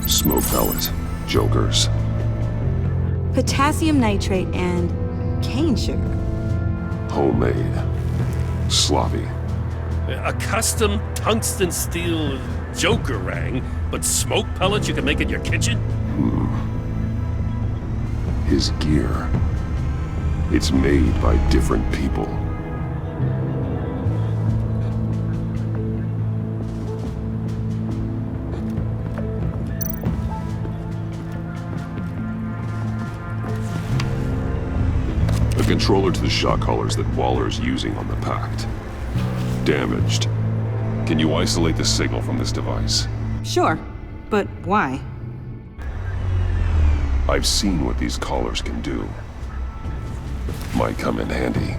Smoke pellet. Jokers. Potassium nitrate and cane sugar. Homemade. Sloppy. A custom tungsten steel Joker rang, but smoke pellets you can make in your kitchen? His gear. It's made by different people. The controller to the shock collars that Waller's using on the Pact. Damaged. Can you isolate the signal from this device? Sure, but why? I've seen what these collars can do. Might come in handy.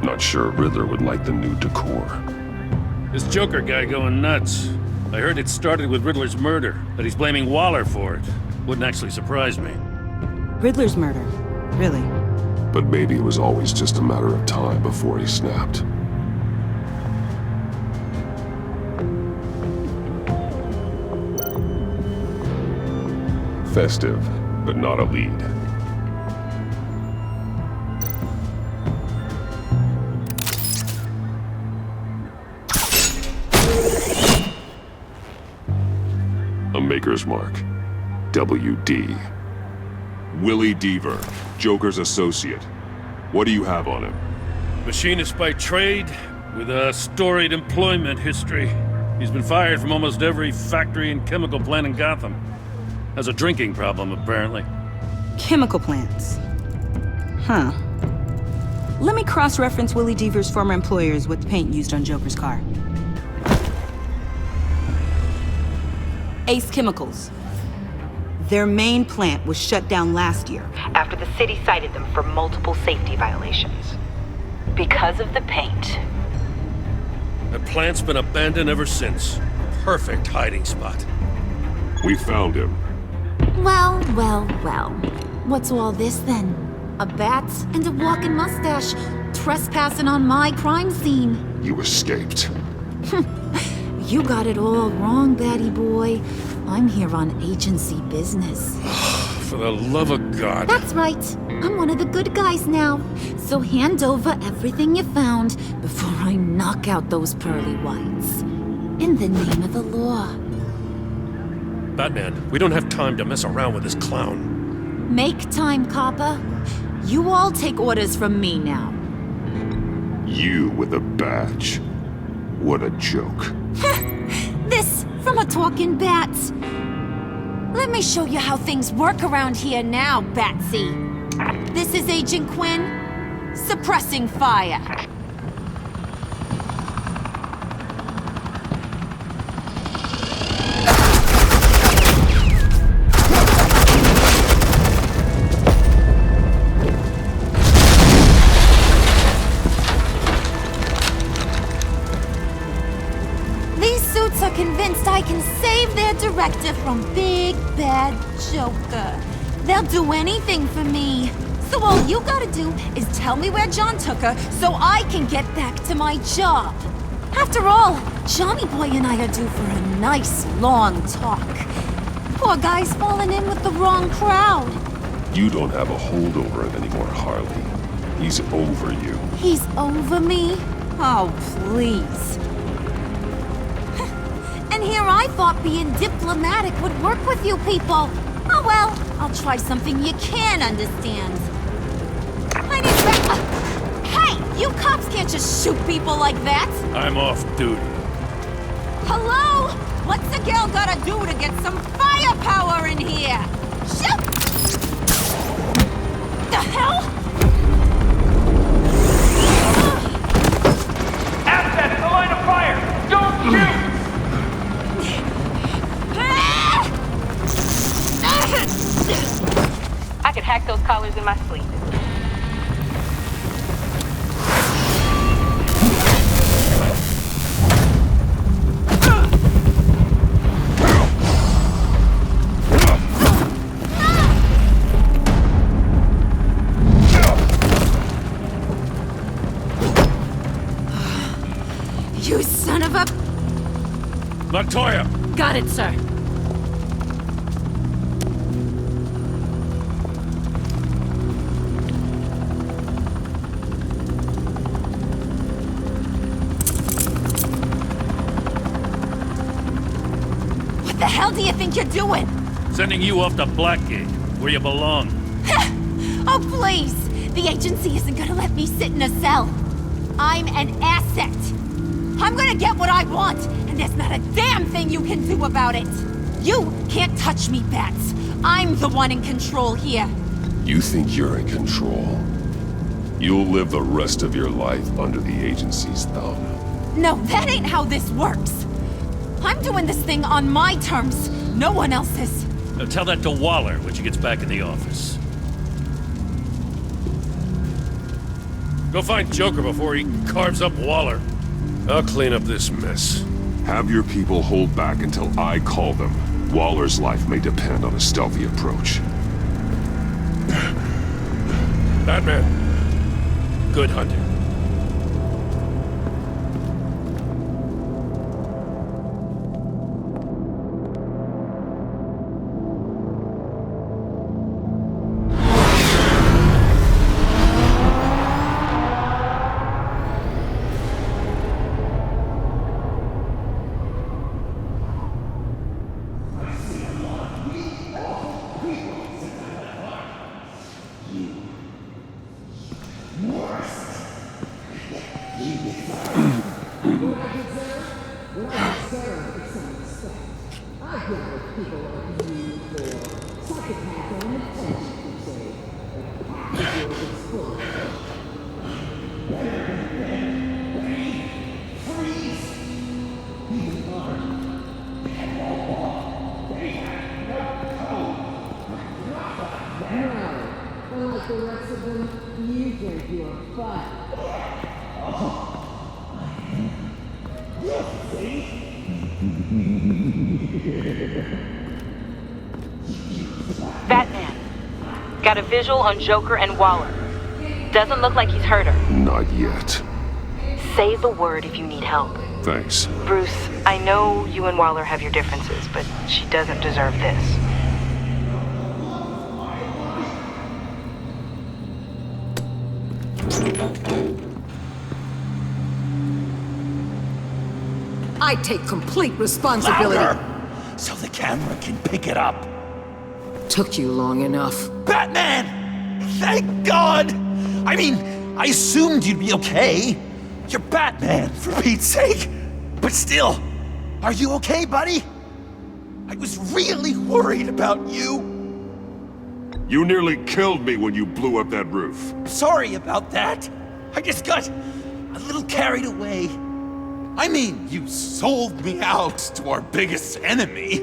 Not sure Riddler would like the new decor. This Joker guy going nuts. I heard it started with Riddler's murder, that he's blaming Waller for it. Wouldn't actually surprise me. Riddler's murder? Really? But maybe it was always just a matter of time before he snapped. Festive, but not a lead. A maker's mark. WD. Willie Deaver, Joker's associate. What do you have on him? Machinist by trade, with a storied employment history. He's been fired from almost every factory and chemical plant in Gotham. Has a drinking problem, apparently. Chemical plants. Huh. Let me cross-reference Willie Deaver's former employers with the paint used on Joker's car. Ace Chemicals. Their main plant was shut down last year After the city cited them for multiple safety violations. Because of the paint. The plant's been abandoned ever since. Perfect hiding spot. We found him. Well. What's all this then? A bat and a walking mustache trespassing on my crime scene. You escaped. You got it all wrong, Batty boy. I'm here on agency business. For the love of God. That's right. I'm one of the good guys now. So hand over everything you found before I knock out those pearly whites. In the name of the law. Batman, we don't have time to mess around with this clown. Make time, copper. You all take orders from me now. You with a badge. What a joke. This from a talking bat. Let me show you how things work around here now, Batsy. This is Agent Quinn, suppressing fire. Convinced I can save their director from Big Bad Joker. They'll do anything for me. So all you gotta do is tell me where John took her so I can get back to my job. After all, Johnny Boy and I are due for a nice long talk. Poor guy's fallen in with the wrong crowd. You don't have a hold over it anymore, Harley. He's over you. He's over me? Oh, please. And here I thought being diplomatic would work with you people. Oh well, I'll try something you can understand. I need hey, you cops can't just shoot people like that. I'm off duty. Hello? What's a girl gotta do to get some firepower in here? Shoot! The hell? Assets, the line of fire! Don't shoot! I could hack those collars in my sleep. You son of a... Montoya! Got it, sir. What the hell do you think you're doing? Sending you off to Blackgate, where you belong. Oh, please! The agency isn't gonna let me sit in a cell. I'm an asset. I'm gonna get what I want, and there's not a damn thing you can do about it. You can't touch me, Bats. I'm the one in control here. You think you're in control? You'll live the rest of your life under the agency's thumb. No, that ain't how this works. I'm doing this thing on my terms, no one else's. Now tell that to Waller when she gets back in the office. Go find Joker before he carves up Waller. I'll clean up this mess. Have your people hold back until I call them. Waller's life may depend on a stealthy approach. Batman, good hunting. Batman, got a visual on Joker and Waller. Doesn't look like he's hurt her. Not yet. Say the word if you need help. Thanks. Bruce, I know you and Waller have your differences, but she doesn't deserve this. I take complete responsibility. Louder, so the camera can pick it up. Took you long enough. Batman! Thank God! I mean, I assumed you'd be okay. You're Batman, for Pete's sake. But still, are you okay, buddy? I was really worried about you. You nearly killed me when you blew up that roof. Sorry about that. I just got a little carried away. I mean, you sold me out to our biggest enemy.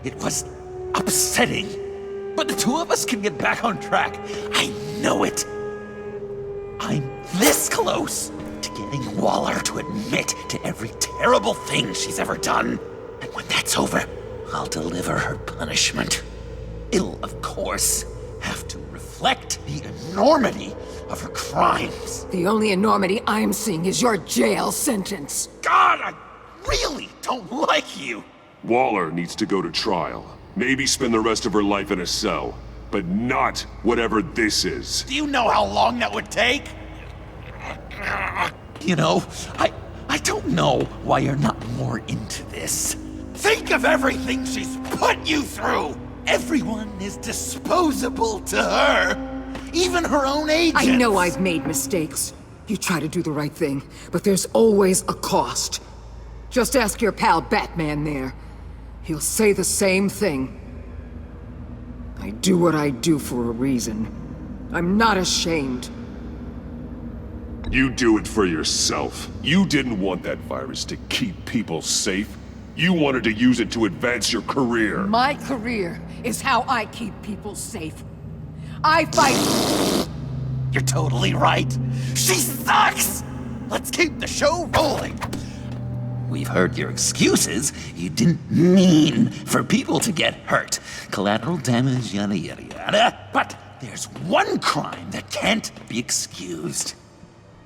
It was upsetting, but the two of us can get back on track. I know it. I'm this close to getting Waller to admit to every terrible thing she's ever done. And when that's over, I'll deliver her punishment. It'll, of course, have to reflect the enormity of her crimes. The only enormity I'm seeing is your jail sentence. God, I really don't like you. Waller needs to go to trial. Maybe spend the rest of her life in a cell. But not whatever this is. Do you know how long that would take? You know, I don't know why you're not more into this. Think of everything she's put you through! Everyone is disposable to her. Even her own agents. I know I've made mistakes. You try to do the right thing, but there's always a cost. Just ask your pal Batman there. He'll say the same thing. I do what I do for a reason. I'm not ashamed. You do it for yourself. You didn't want that virus to keep people safe. You wanted to use it to advance your career. My career is how I keep people safe. I fight... You're totally right. She sucks! Let's keep the show rolling. We've heard your excuses. You didn't mean for people to get hurt. Collateral damage, yada yada yada. But there's one crime that can't be excused.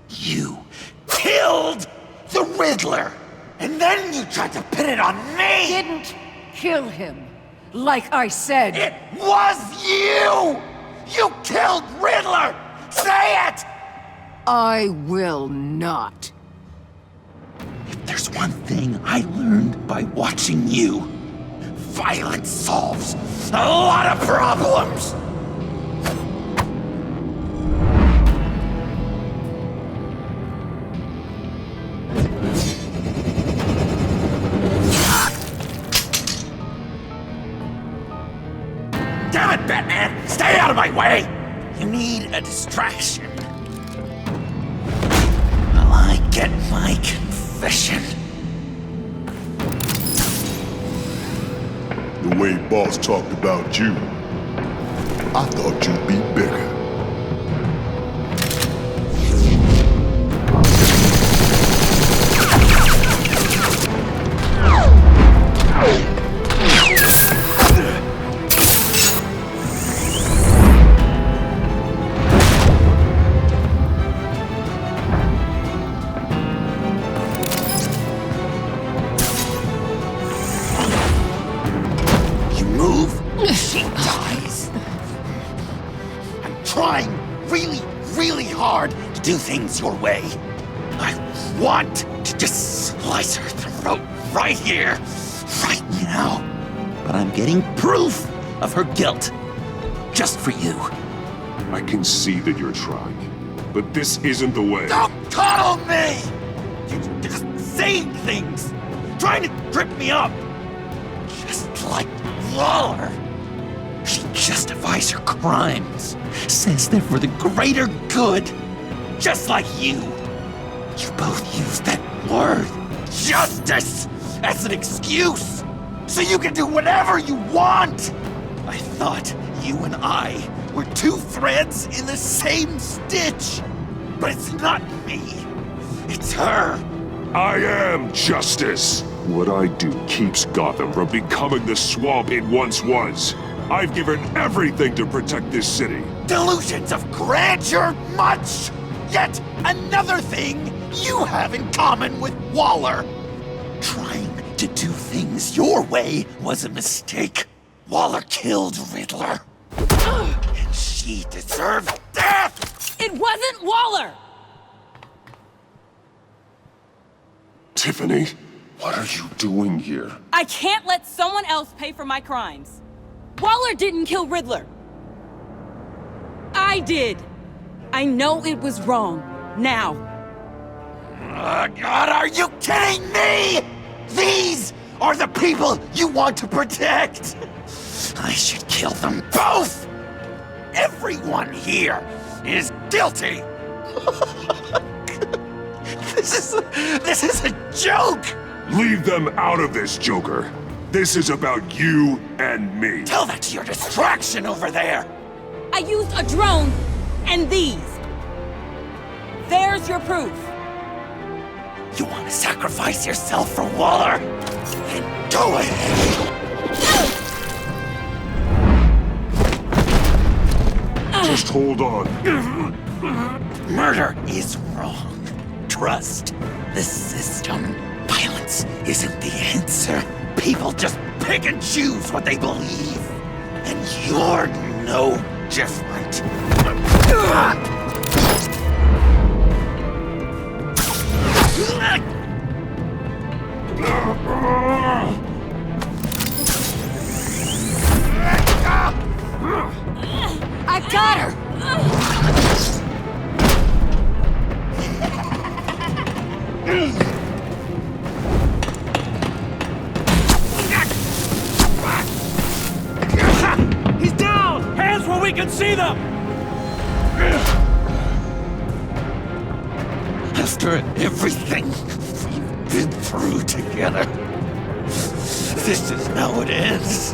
You killed the Riddler! And then you tried to pin it on me! Didn't kill him. Like I said. It was you! You killed Riddler! Say it! I will not. If there's one thing I learned by watching you, violence solves a lot of problems! Damn it, Batman! Stay out of my way! You need a distraction. While I get my confession. The way Boss talked about you, I thought you'd be bigger. She dies. I'm trying really hard to do things your way. I want to just slice her throat right here, right now. But I'm getting proof of her guilt. Just for you. I can see that you're trying, but this isn't the way. Don't coddle me! You're just saying things trying to trip me up. Just like Waller. She justifies her crimes, says they're for the greater good, just like you. You both use that word, justice, as an excuse, so you can do whatever you want. I thought you and I were two threads in the same stitch, but it's not me, it's her. I am justice. What I do keeps Gotham from becoming the swamp it once was. I've given everything to protect this city. Delusions of grandeur much! Yet another thing you have in common with Waller. Trying to do things your way was a mistake. Waller killed Riddler. And she deserved death! It wasn't Waller! Tiffany, what are you doing here? I can't let someone else pay for my crimes. Waller didn't kill Riddler. I did. I know it was wrong. Now. God, are you kidding me? These are the people you want to protect. I should kill them both. Everyone here is guilty. This is a joke. Leave them out of this, Joker. This is about you and me. Tell that to your distraction over there. I used a drone and these. There's your proof. You want to sacrifice yourself for Waller? Then go ahead. Just hold on. Murder is wrong. Trust the system. Violence isn't the answer. People just pick and choose what they believe. And you're no different. I got her! He's down! Hands where we can see them! After everything we've been through together, this is how it ends.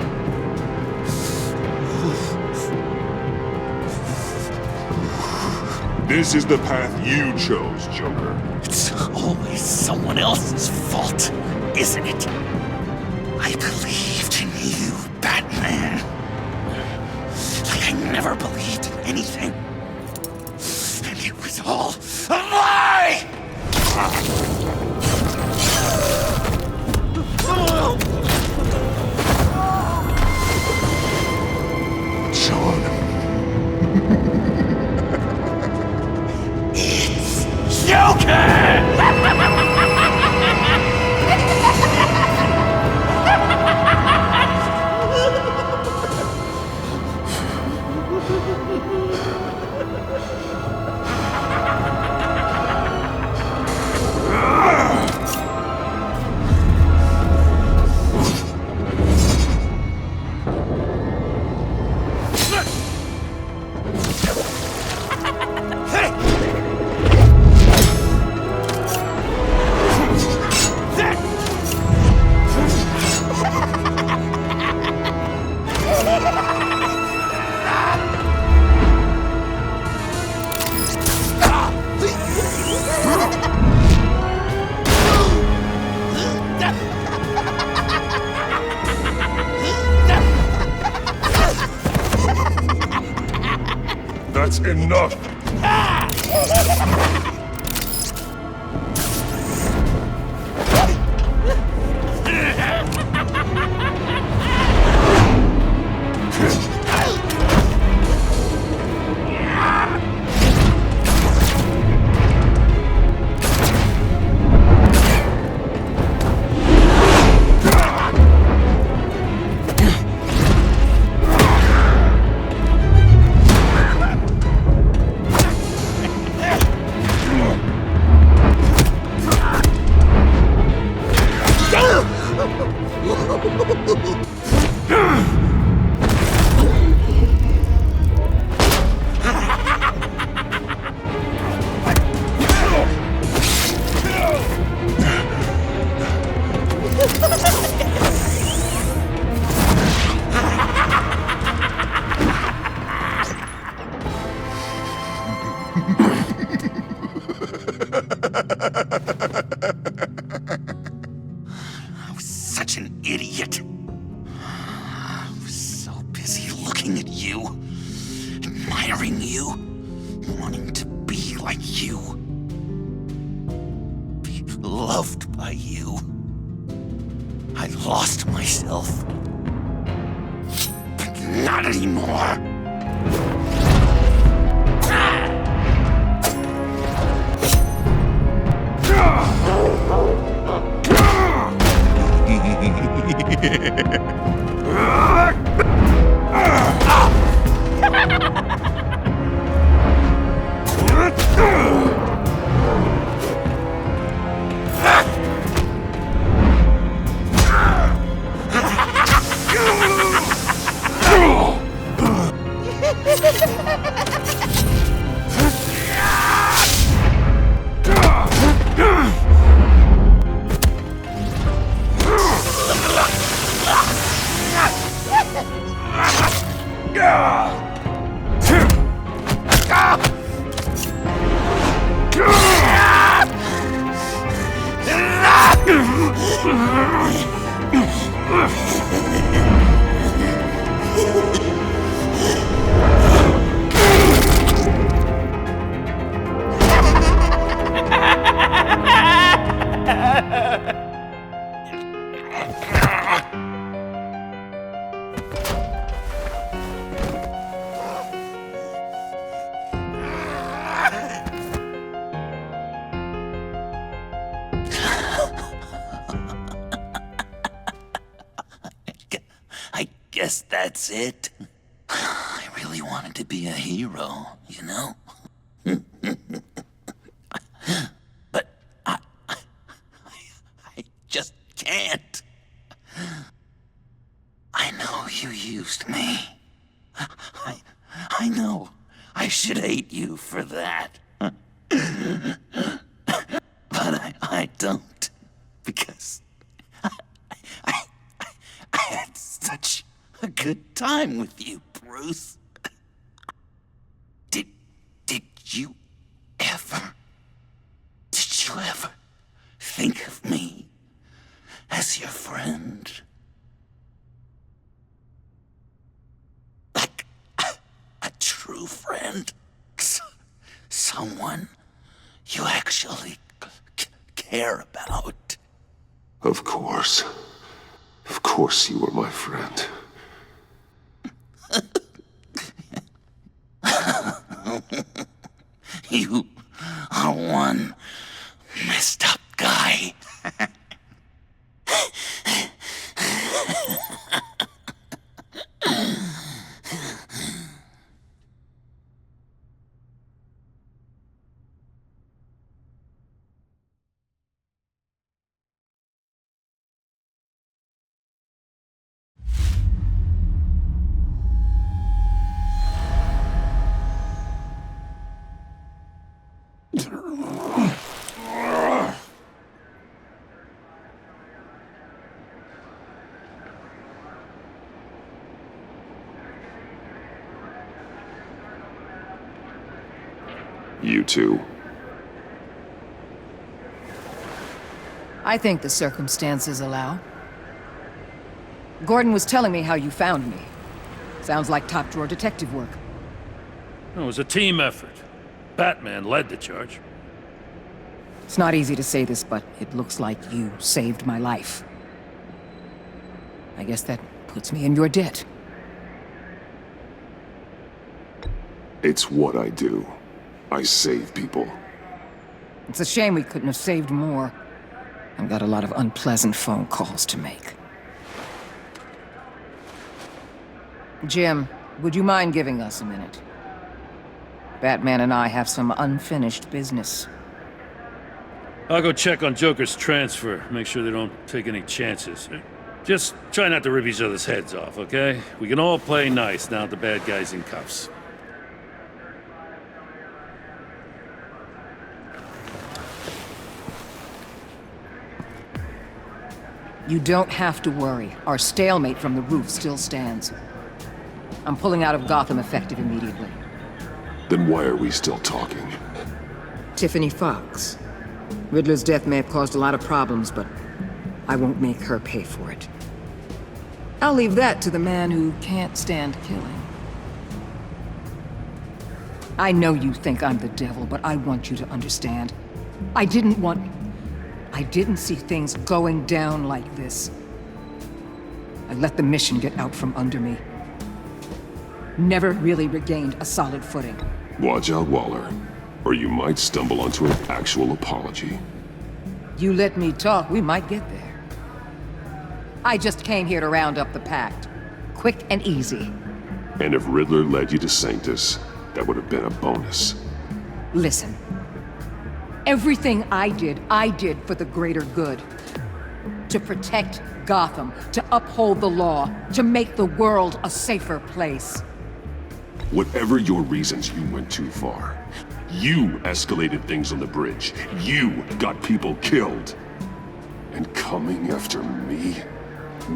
This is the path you chose, Joker. It's always someone else's fault, isn't it? I believed in you, Batman. Like I never believed in anything. And it was all a lie! John. Joker! That's enough! idiot. I was so busy looking at you, admiring you, wanting to be like you, be loved by you. I lost myself. But not anymore. Guess that's it. I really wanted to be a hero, you know? But I just can't. I know you used me. I know I should hate you for that. But I don't, because I had such a good time with you, Bruce. Did you ever think of me as your friend? Like a true friend? Someone you actually care about? Of course. Of course you were my friend. You are one messed up guy. You too. I think the circumstances allow. Gordon was telling me how you found me. Sounds like top-drawer detective work. It was a team effort. Batman led the charge. It's not easy to say this, but it looks like you saved my life. I guess that puts me in your debt. It's what I do. I save people. It's a shame we couldn't have saved more. I've got a lot of unpleasant phone calls to make. Jim, would you mind giving us a minute? Batman and I have some unfinished business. I'll go check on Joker's transfer, make sure they don't take any chances. Just try not to rip each other's heads off, okay? We can all play nice now that the bad guy's in cuffs. You don't have to worry. Our stalemate from the roof still stands. I'm pulling out of Gotham effective immediately. Then why are we still talking? Tiffany Fox. Riddler's death may have caused a lot of problems, but I won't make her pay for it. I'll leave that to the man who can't stand killing. I know you think I'm the devil, but I want you to understand. I didn't see things going down like this. I let the mission get out from under me. Never really regained a solid footing. Watch out, Waller, or you might stumble onto an actual apology. You let me talk, we might get there. I just came here to round up the pact. Quick and easy. And if Riddler led you to Sanctus, that would have been a bonus. Listen. Everything I did for the greater good. To protect Gotham, to uphold the law, to make the world a safer place. Whatever your reasons, you went too far. You escalated things on the bridge. You got people killed. And coming after me?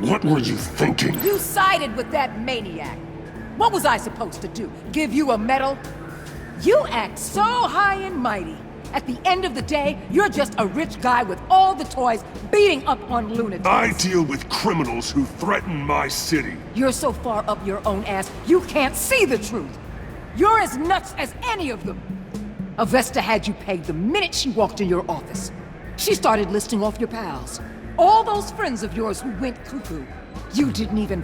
What were you thinking? You sided with that maniac. What was I supposed to do? Give you a medal? You act so high and mighty. At the end of the day, you're just a rich guy with all the toys beating up on lunatics. I deal with criminals who threaten my city. You're so far up your own ass, you can't see the truth. You're as nuts as any of them. Avesta had you pegged the minute she walked in your office. She started listing off your pals. All those friends of yours who went cuckoo. You didn't even...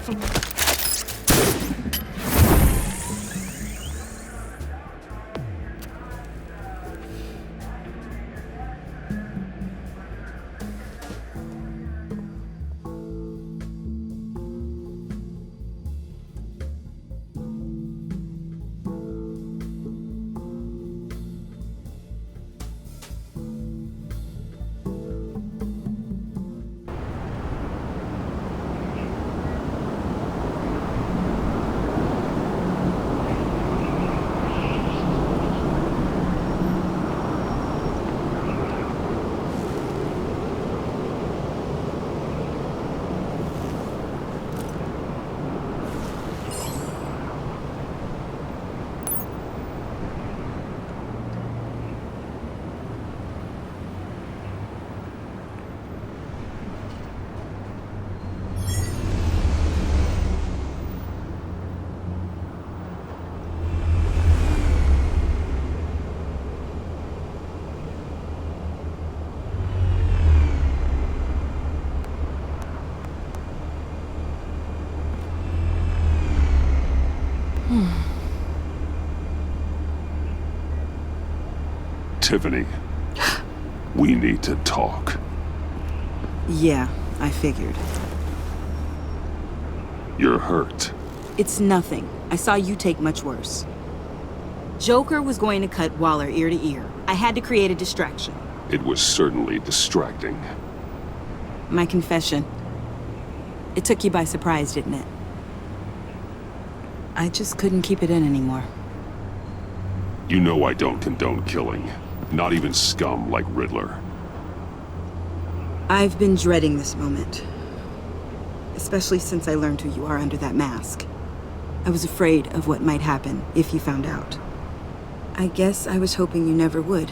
Tiffany, we need to talk. Yeah, I figured. You're hurt. It's nothing. I saw you take much worse. Joker was going to cut Waller ear to ear. I had to create a distraction. It was certainly distracting. My confession. It took you by surprise, didn't it? I just couldn't keep it in anymore. You know I don't condone killing. Not even scum like Riddler. I've been dreading this moment. Especially since I learned who you are under that mask. I was afraid of what might happen if you found out. I guess I was hoping you never would.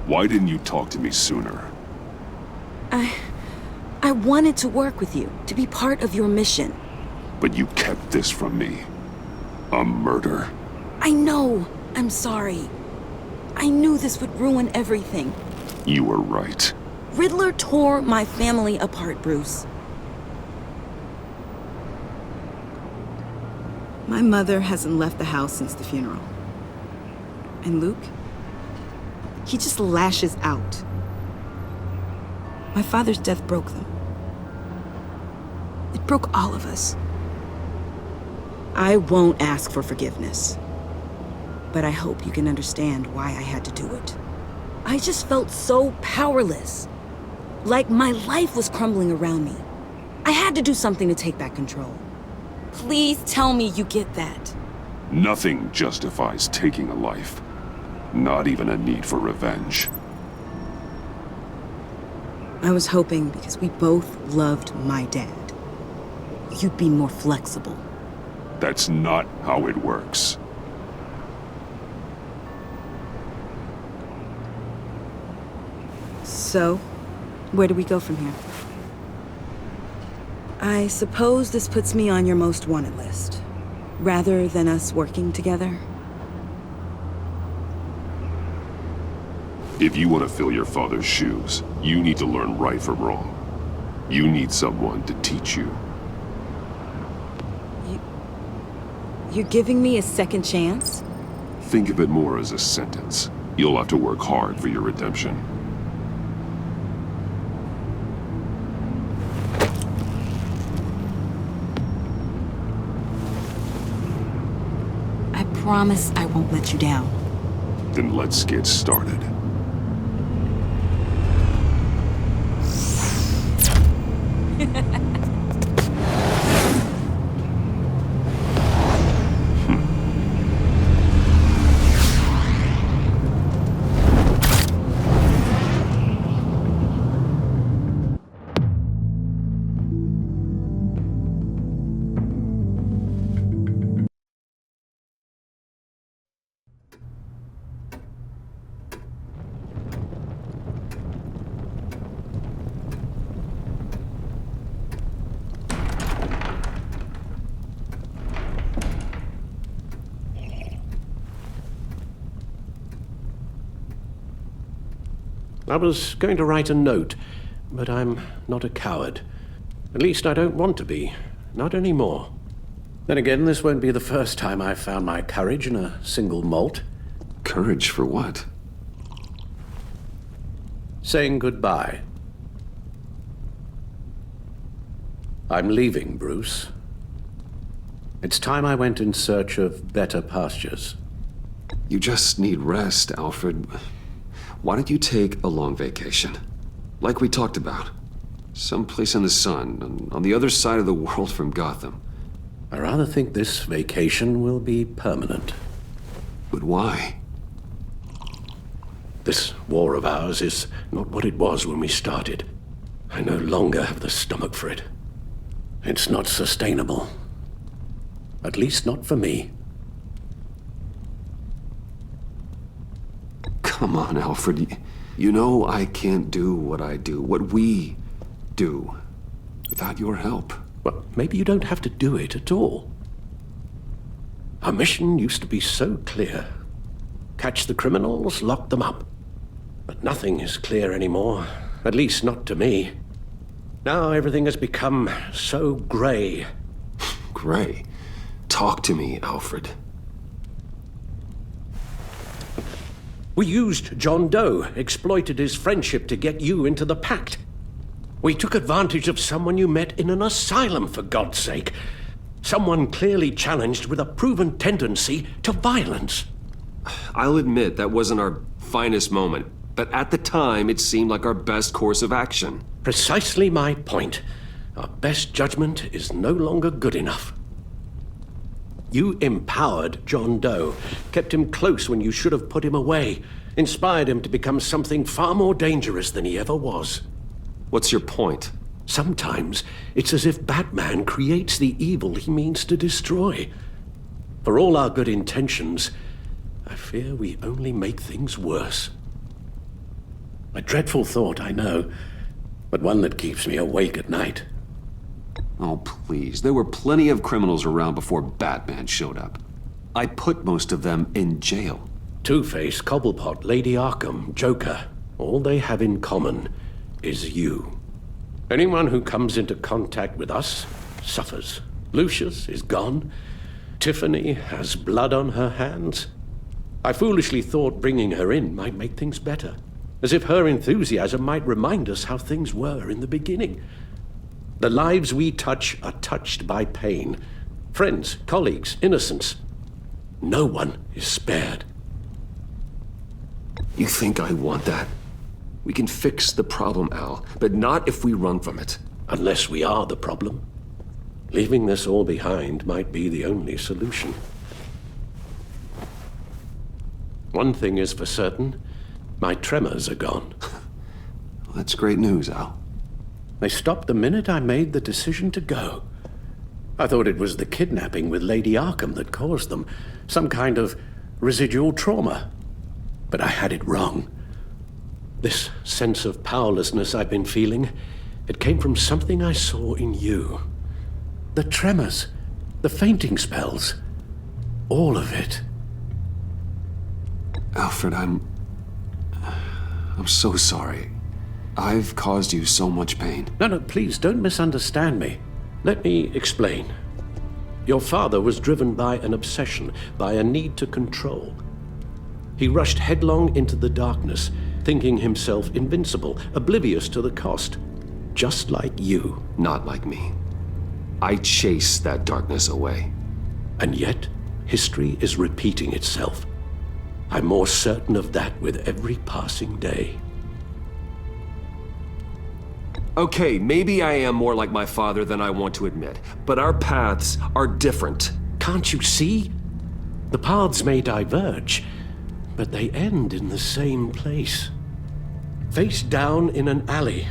Why didn't you talk to me sooner? I wanted to work with you, to be part of your mission. But you kept this from me. A murder? I know. I'm sorry. I knew this would ruin everything. You were right. Riddler tore my family apart, Bruce. My mother hasn't left the house since the funeral. And Luke? He just lashes out. My father's death broke them. It broke all of us. I won't ask for forgiveness. But I hope you can understand why I had to do it. I just felt so powerless. Like my life was crumbling around me. I had to do something to take back control. Please tell me you get that. Nothing justifies taking a life. Not even a need for revenge. I was hoping because we both loved my dad, you'd be more flexible. That's not how it works. So, where do we go from here? I suppose this puts me on your most wanted list, rather than us working together. If you want to fill your father's shoes, you need to learn right from wrong. You need someone to teach you. You're giving me a second chance? Think of it more as a sentence. You'll have to work hard for your redemption. I promise I won't let you down. Then let's get started. I was going to write a note, but I'm not a coward. At least I don't want to be. Not anymore. Then again, this won't be the first time I've found my courage in a single malt. Courage for what? Saying goodbye. I'm leaving, Bruce. It's time I went in search of better pastures. You just need rest, Alfred. Why don't you take a long vacation? Like we talked about. Someplace in the sun, on the other side of the world from Gotham. I rather think this vacation will be permanent. But why? This war of ours is not what it was when we started. I no longer have the stomach for it. It's not sustainable. At least not for me. Come on, Alfred. You know I can't do what I do, what we do, without your help. Well, maybe you don't have to do it at all. Our mission used to be so clear. Catch the criminals, lock them up. But nothing is clear anymore, at least not to me. Now everything has become so gray. Gray? Talk to me, Alfred. We used John Doe, exploited his friendship to get you into the pact. We took advantage of someone you met in an asylum, for God's sake. Someone clearly challenged with a proven tendency to violence. I'll admit that wasn't our finest moment, but at the time it seemed like our best course of action. Precisely my point. Our best judgment is no longer good enough. You empowered John Doe, kept him close when you should have put him away, inspired him to become something far more dangerous than he ever was. What's your point? Sometimes it's as if Batman creates the evil he means to destroy. For all our good intentions, I fear we only make things worse. A dreadful thought, I know, but one that keeps me awake at night. Oh, please. There were plenty of criminals around before Batman showed up. I put most of them in jail. Two-Face, Cobblepot, Lady Arkham, Joker. All they have in common is you. Anyone who comes into contact with us suffers. Lucius is gone. Tiffany has blood on her hands. I foolishly thought bringing her in might make things better. As if her enthusiasm might remind us how things were in the beginning. The lives we touch are touched by pain. Friends, colleagues, innocents. No one is spared. You think I want that? We can fix the problem, Al, but not if we run from it. Unless we are the problem. Leaving this all behind might be the only solution. One thing is for certain, my tremors are gone. Well, that's great news, Al. They stopped the minute I made the decision to go. I thought it was the kidnapping with Lady Arkham that caused them, some kind of residual trauma. But I had it wrong. This sense of powerlessness I've been feeling, it came from something I saw in you. The tremors, the fainting spells, all of it. Alfred, I'm so sorry. I've caused you so much pain. No, please, don't misunderstand me. Let me explain. Your father was driven by an obsession, by a need to control. He rushed headlong into the darkness, thinking himself invincible, oblivious to the cost. Just like you. Not like me. I chased that darkness away. And yet, history is repeating itself. I'm more certain of that with every passing day. Okay, maybe I am more like my father than I want to admit, but our paths are different. Can't you see? The paths may diverge, but they end in the same place. Face down in an alley,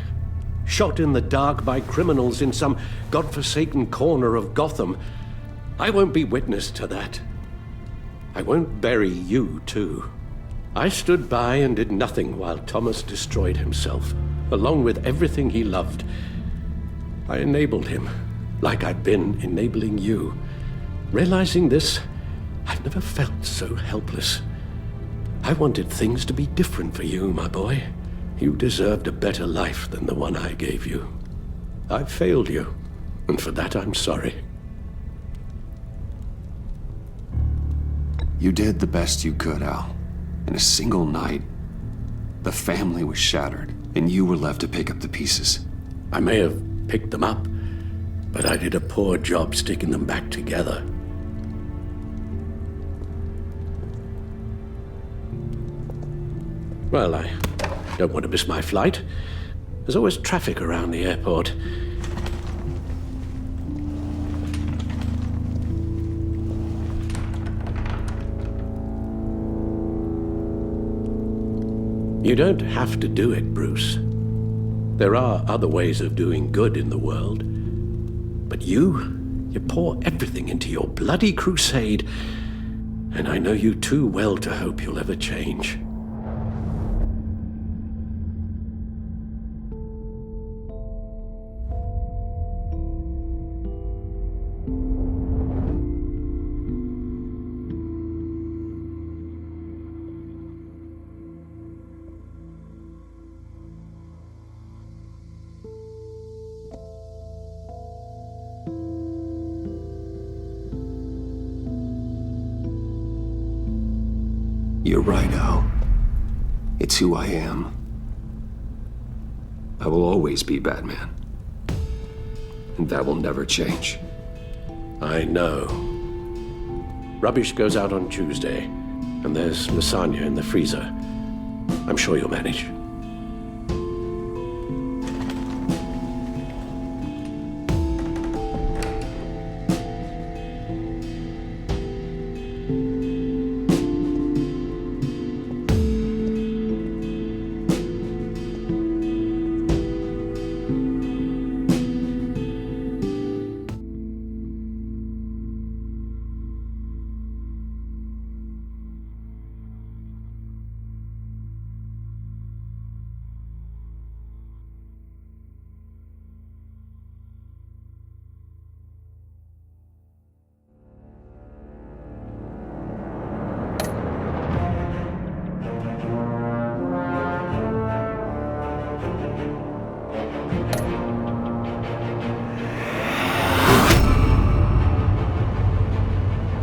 shot in the dark by criminals in some godforsaken corner of Gotham. I won't be witness to that. I won't bury you, too. I stood by and did nothing while Thomas destroyed himself, along with everything he loved. I enabled him, like I'd been enabling you. Realizing this, I've never felt so helpless. I wanted things to be different for you, my boy. You deserved a better life than the one I gave you. I failed you, and for that I'm sorry. You did the best you could, Al. In a single night, the family was shattered, and you were left to pick up the pieces. I may have picked them up, but I did a poor job sticking them back together. Well, I don't want to miss my flight. There's always traffic around the airport. You don't have to do it, Bruce. There are other ways of doing good in the world. But you pour everything into your bloody crusade, and I know you too well to hope you'll ever change. You're right, Al. It's who I am. I will always be Batman. And that will never change. I know. Rubbish goes out on Tuesday, and there's lasagna in the freezer. I'm sure you'll manage.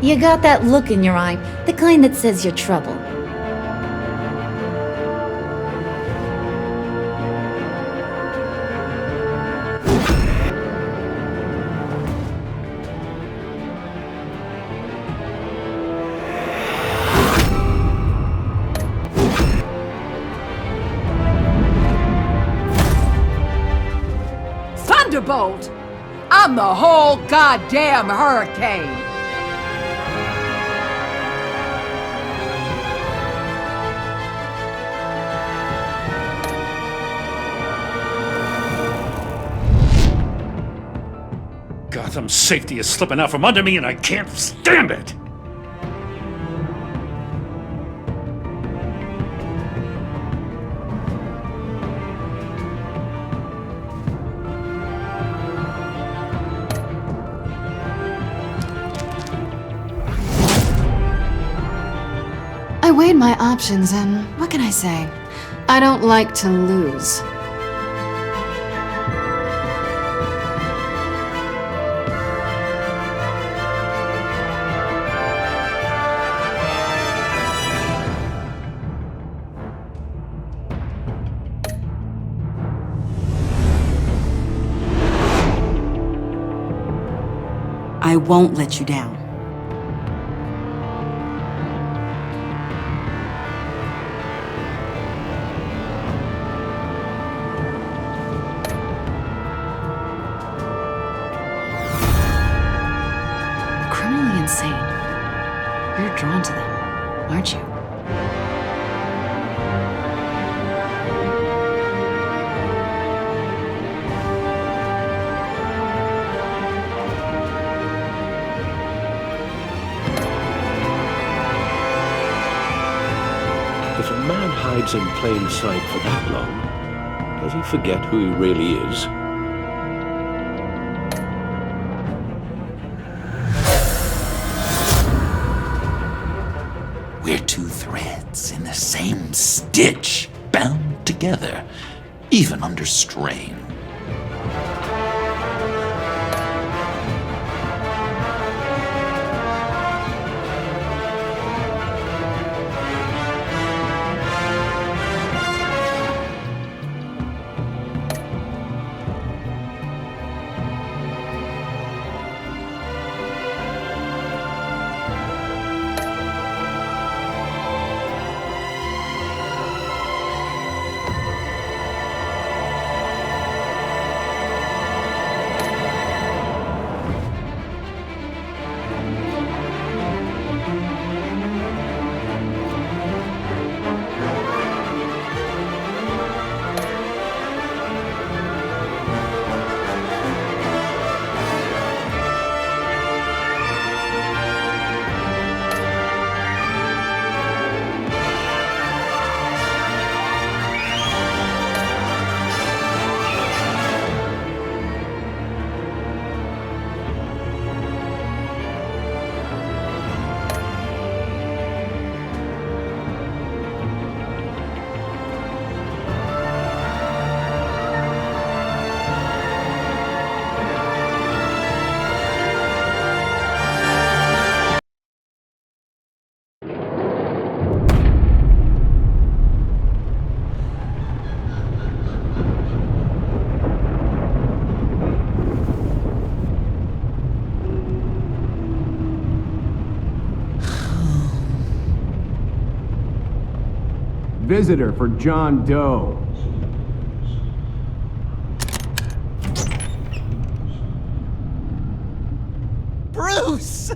You got that look in your eye, the kind that says you're trouble. Thunderbolt! I'm the whole goddamn hurricane! Gotham's safety is slipping out from under me, and I can't stand it! weighed my options, and what can I say? I don't like to lose. I won't let you down. They're criminally insane. You're drawn to them, aren't you? If a man hides in plain sight for that long, does he forget who he really is? We're two threads in the same stitch, bound together, even under strain. Visitor for John Doe. Bruce!